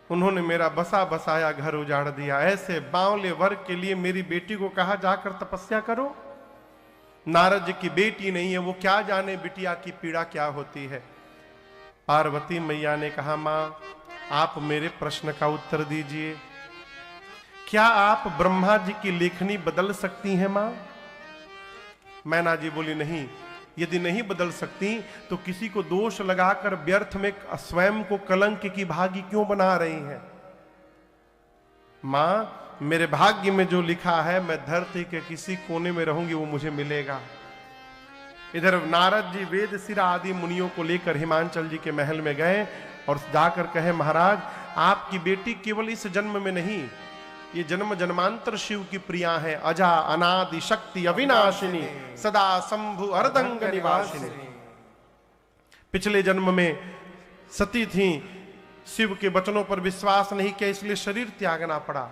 S1: उन्होंने मेरा बसा बसाया घर उजाड़ दिया। ऐसे बावले वर्ग के लिए मेरी बेटी को कहा जाकर तपस्या करो। नारद जी की बेटी नहीं है, वो क्या जाने बिटिया की पीड़ा क्या होती है। पार्वती मैया ने कहा, मां आप मेरे प्रश्न का उत्तर दीजिए, क्या आप ब्रह्मा जी की लेखनी बदल सकती हैं मां? मैना जी बोली, नहीं, यदि नहीं बदल सकती तो किसी को दोष लगाकर व्यर्थ में स्वयं को कलंक की भागी क्यों बना रही हैं? मां, मेरे भाग्य में जो लिखा है, मैं धरती के किसी कोने में रहूंगी, वो मुझे मिलेगा। इधर नारद जी वेद सिरा आदि मुनियों को लेकर हिमांचल जी के महल में गए और जाकर कहे, महाराज आपकी बेटी केवल इस जन्म में नहीं, ये जन्म जन्मांतर शिव की प्रिया है, अजा अनादि शक्ति अविनाशिनी सदा शंभु अर्धंग निवासिनी। पिछले जन्म में सती थी, शिव के वचनों पर विश्वास नहीं किया, इसलिए शरीर त्यागना पड़ा।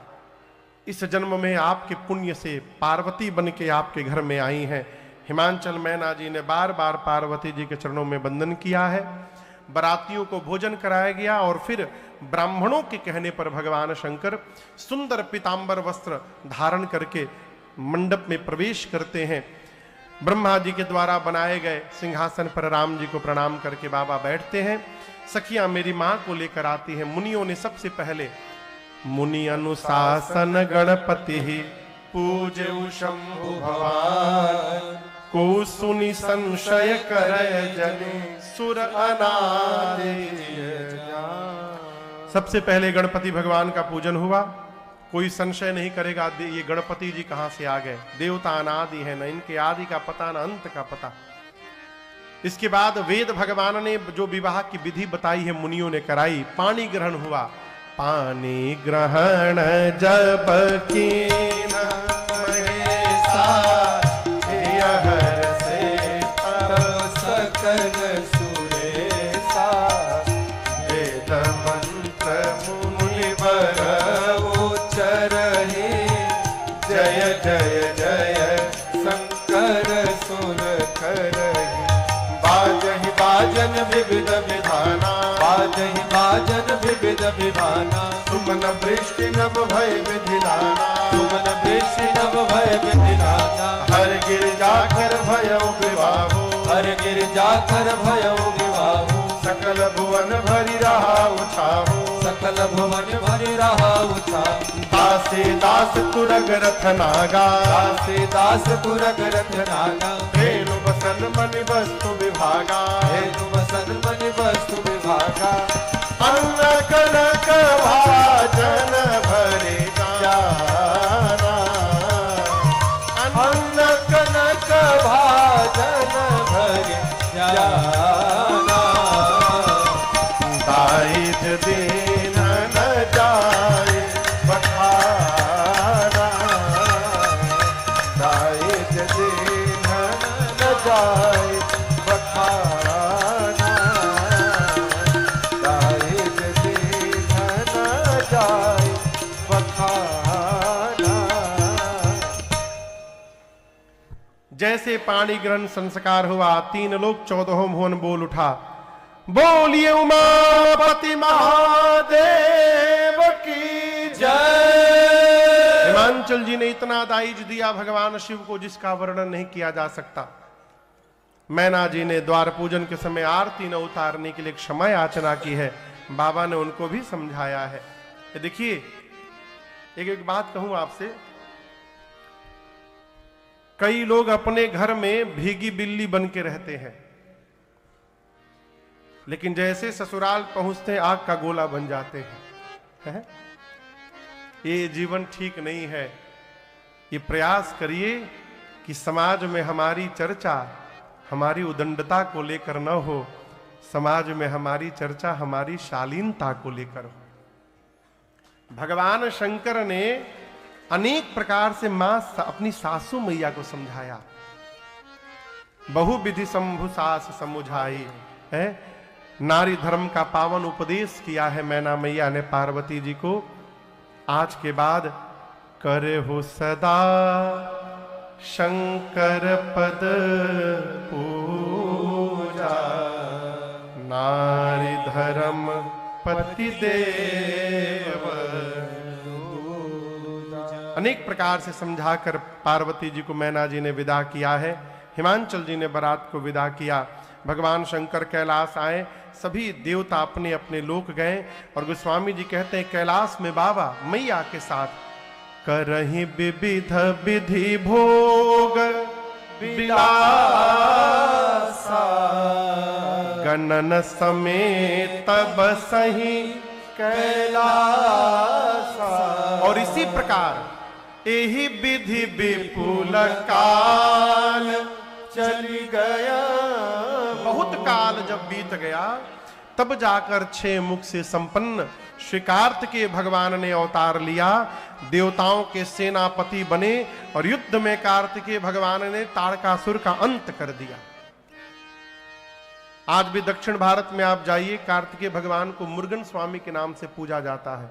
S1: इस जन्म में आपके पुण्य से पार्वती बन के आपके घर में आई हैं। हिमांचल मैना जी ने बार बार पार्वती जी के चरणों में वंदन किया है। बरातियों को भोजन कराया गया और फिर ब्राह्मणों के कहने पर भगवान शंकर सुंदर पीतांबर वस्त्र धारण करके मंडप में प्रवेश करते हैं। ब्रह्मा जी के द्वारा बनाए गए सिंहासन पर राम जी को प्रणाम करके बाबा बैठते हैं। सखियां मेरी मां को लेकर आती हैं। मुनियों ने सबसे पहले मुनि अनुशासन गणपति ही पूजऊ शंभु भगवान, को सुनि संशय करय जने सुर अनादि। सबसे पहले गणपति भगवान का पूजन हुआ। कोई संशय नहीं करेगा ये गणपति जी कहां से आ गए, देवता अनादि है, न इनके आदि का पता न अंत का पता। इसके बाद वेद भगवान ने जो विवाह की विधि बताई है मुनियों ने कराई। पानी ग्रहण हुआ। पानी ग्रहण जब कीना महेशा, से तब सकल सुरेशा, वेद मंत्र मुनिवर उच्चरहि, जय जय जय शंकर सुर करहि। बाजहि बाजन विविध विधाना,
S2: बाजहि बाजन विविध विधाना,
S1: सुमन वृष्टि नभ भय विधिलाना,
S2: सुमन वृष्टि नभ भय विधिलाना।
S1: हर गिरजाकर भयउ विवाहो,
S2: हर गिरजाकर भयउ विवाहो,
S1: सकल भुवन भरि रहा उछाहो,
S2: सकल भुवन भरि रहा उछाहो।
S1: दासे दास तुरग रथ नागा,
S2: दासे दास तुरग रथ नागा,
S1: धेनु बसन मनि वस्तु विभागा,
S2: धेनु बसन मनि वस्तु विभागा।
S1: अन्न कनक भाजन भरे जाना,
S2: अन्न कनक भाजन भरे जाना।
S1: दाइज दीन न जाए बखाना, दाइज दीन न जाए बखाना, दाइज दीन न जाए बखाना। जैसे पाणी ग्रहण संस्कार हुआ, 3 लोक 14 भुवन बोल उठा, बोलिए उमापति महादेव की
S2: जय।
S1: हिमांचल जी ने इतना दाइज दिया भगवान शिव को जिसका वर्णन नहीं किया जा सकता। मैना जी ने द्वार पूजन के समय आरती न उतारने के लिए क्षमा याचना की है। बाबा ने उनको भी समझाया है। ये देखिए, एक बात कहूं आपसे, कई लोग अपने घर में भीगी बिल्ली बन के रहते हैं, लेकिन जैसे ससुराल पहुंचते आग का गोला बन जाते हैं। ये जीवन ठीक नहीं है। ये प्रयास करिए कि समाज में हमारी चर्चा हमारी उदंडता को लेकर न हो, समाज में हमारी चर्चा हमारी शालीनता को लेकर हो। भगवान शंकर ने अनेक प्रकार से मां अपनी सासू मैया को समझाया। बहुविधि शंभु सास समुझाई है। नारी धर्म का पावन उपदेश किया है मैना मैया ने पार्वती जी को। आज के बाद करे हो सदा शंकर पद पूजा, धर्म पति देव। अनेक प्रकार से समझाकर पार्वती जी को मैना जी ने विदा किया है। हिमांचल जी ने बारात को विदा किया। भगवान शंकर कैलाश आए, सभी देवता अपने अपने लोक गए और गोस्वामी जी कहते हैं कैलाश में बाबा मैया के साथ करहि विविध विधि भोग विलासा, गणन समेत बसहि कैलासा। और इसी प्रकार यही विधि विपुल काल चली गया। बहुत काल जब बीत गया तब जाकर 6 मुख से संपन्न श्री कार्तिकेय भगवान ने अवतार लिया, देवताओं के सेनापति बने और युद्ध में कार्तिकेय भगवान ने तारकासुर का अंत कर दिया। आज भी दक्षिण भारत में आप जाइए, कार्तिकेय भगवान को मुरुगन स्वामी के नाम से पूजा जाता है।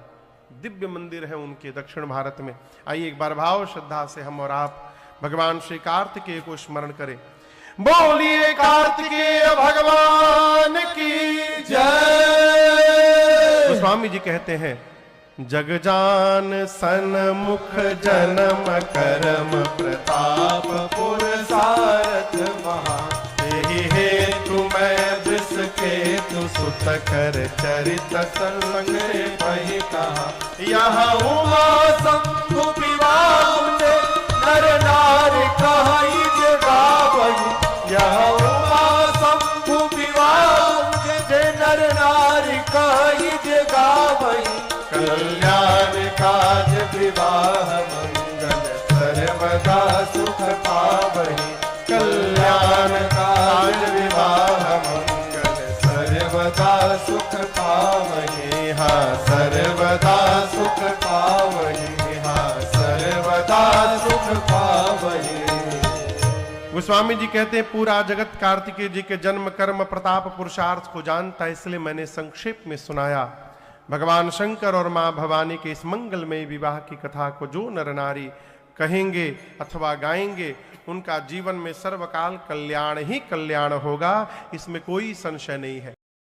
S1: दिव्य मंदिर है उनके दक्षिण भारत में। आइए एक बार भाव श्रद्धा से हम और आप भगवान श्री कार्तिकेय को स्मरण करें। बोलिए कार्तिकेय भगवान की जय। स्वामी जी कहते हैं जगजान सन्मुख जन्म कर्म प्रताप पुरसारथ महा, यही हेतु मैं जिसके तु सुत कर चरित संग पहि कहा। यहाँ उमा शंभु विवाह नर नारी कहि जगावहि, यह उमा शंभु विवाह नर नारी कहि जगावहि। कल्याण काज विवाह मंगल सर्वदा सुख पावहि, कल्याण काज विवाह मंगल सर्वदा सुख पावहि। हाँ सर्वदा सुख पावहि, हाँ सर्वदा सुख पावहि। गोस्वामी जी कहते हैं पूरा जगत कार्तिकेय जी के जन्म कर्म प्रताप पुरुषार्थ को जानता है, इसलिए मैंने संक्षेप में सुनाया। भगवान शंकर और मां भवानी के इस मंगलमय विवाह की कथा को जो नर नारी कहेंगे अथवा गाएंगे उनका जीवन में सर्वकाल कल्याण ही कल्याण होगा, इसमें कोई संशय नहीं है।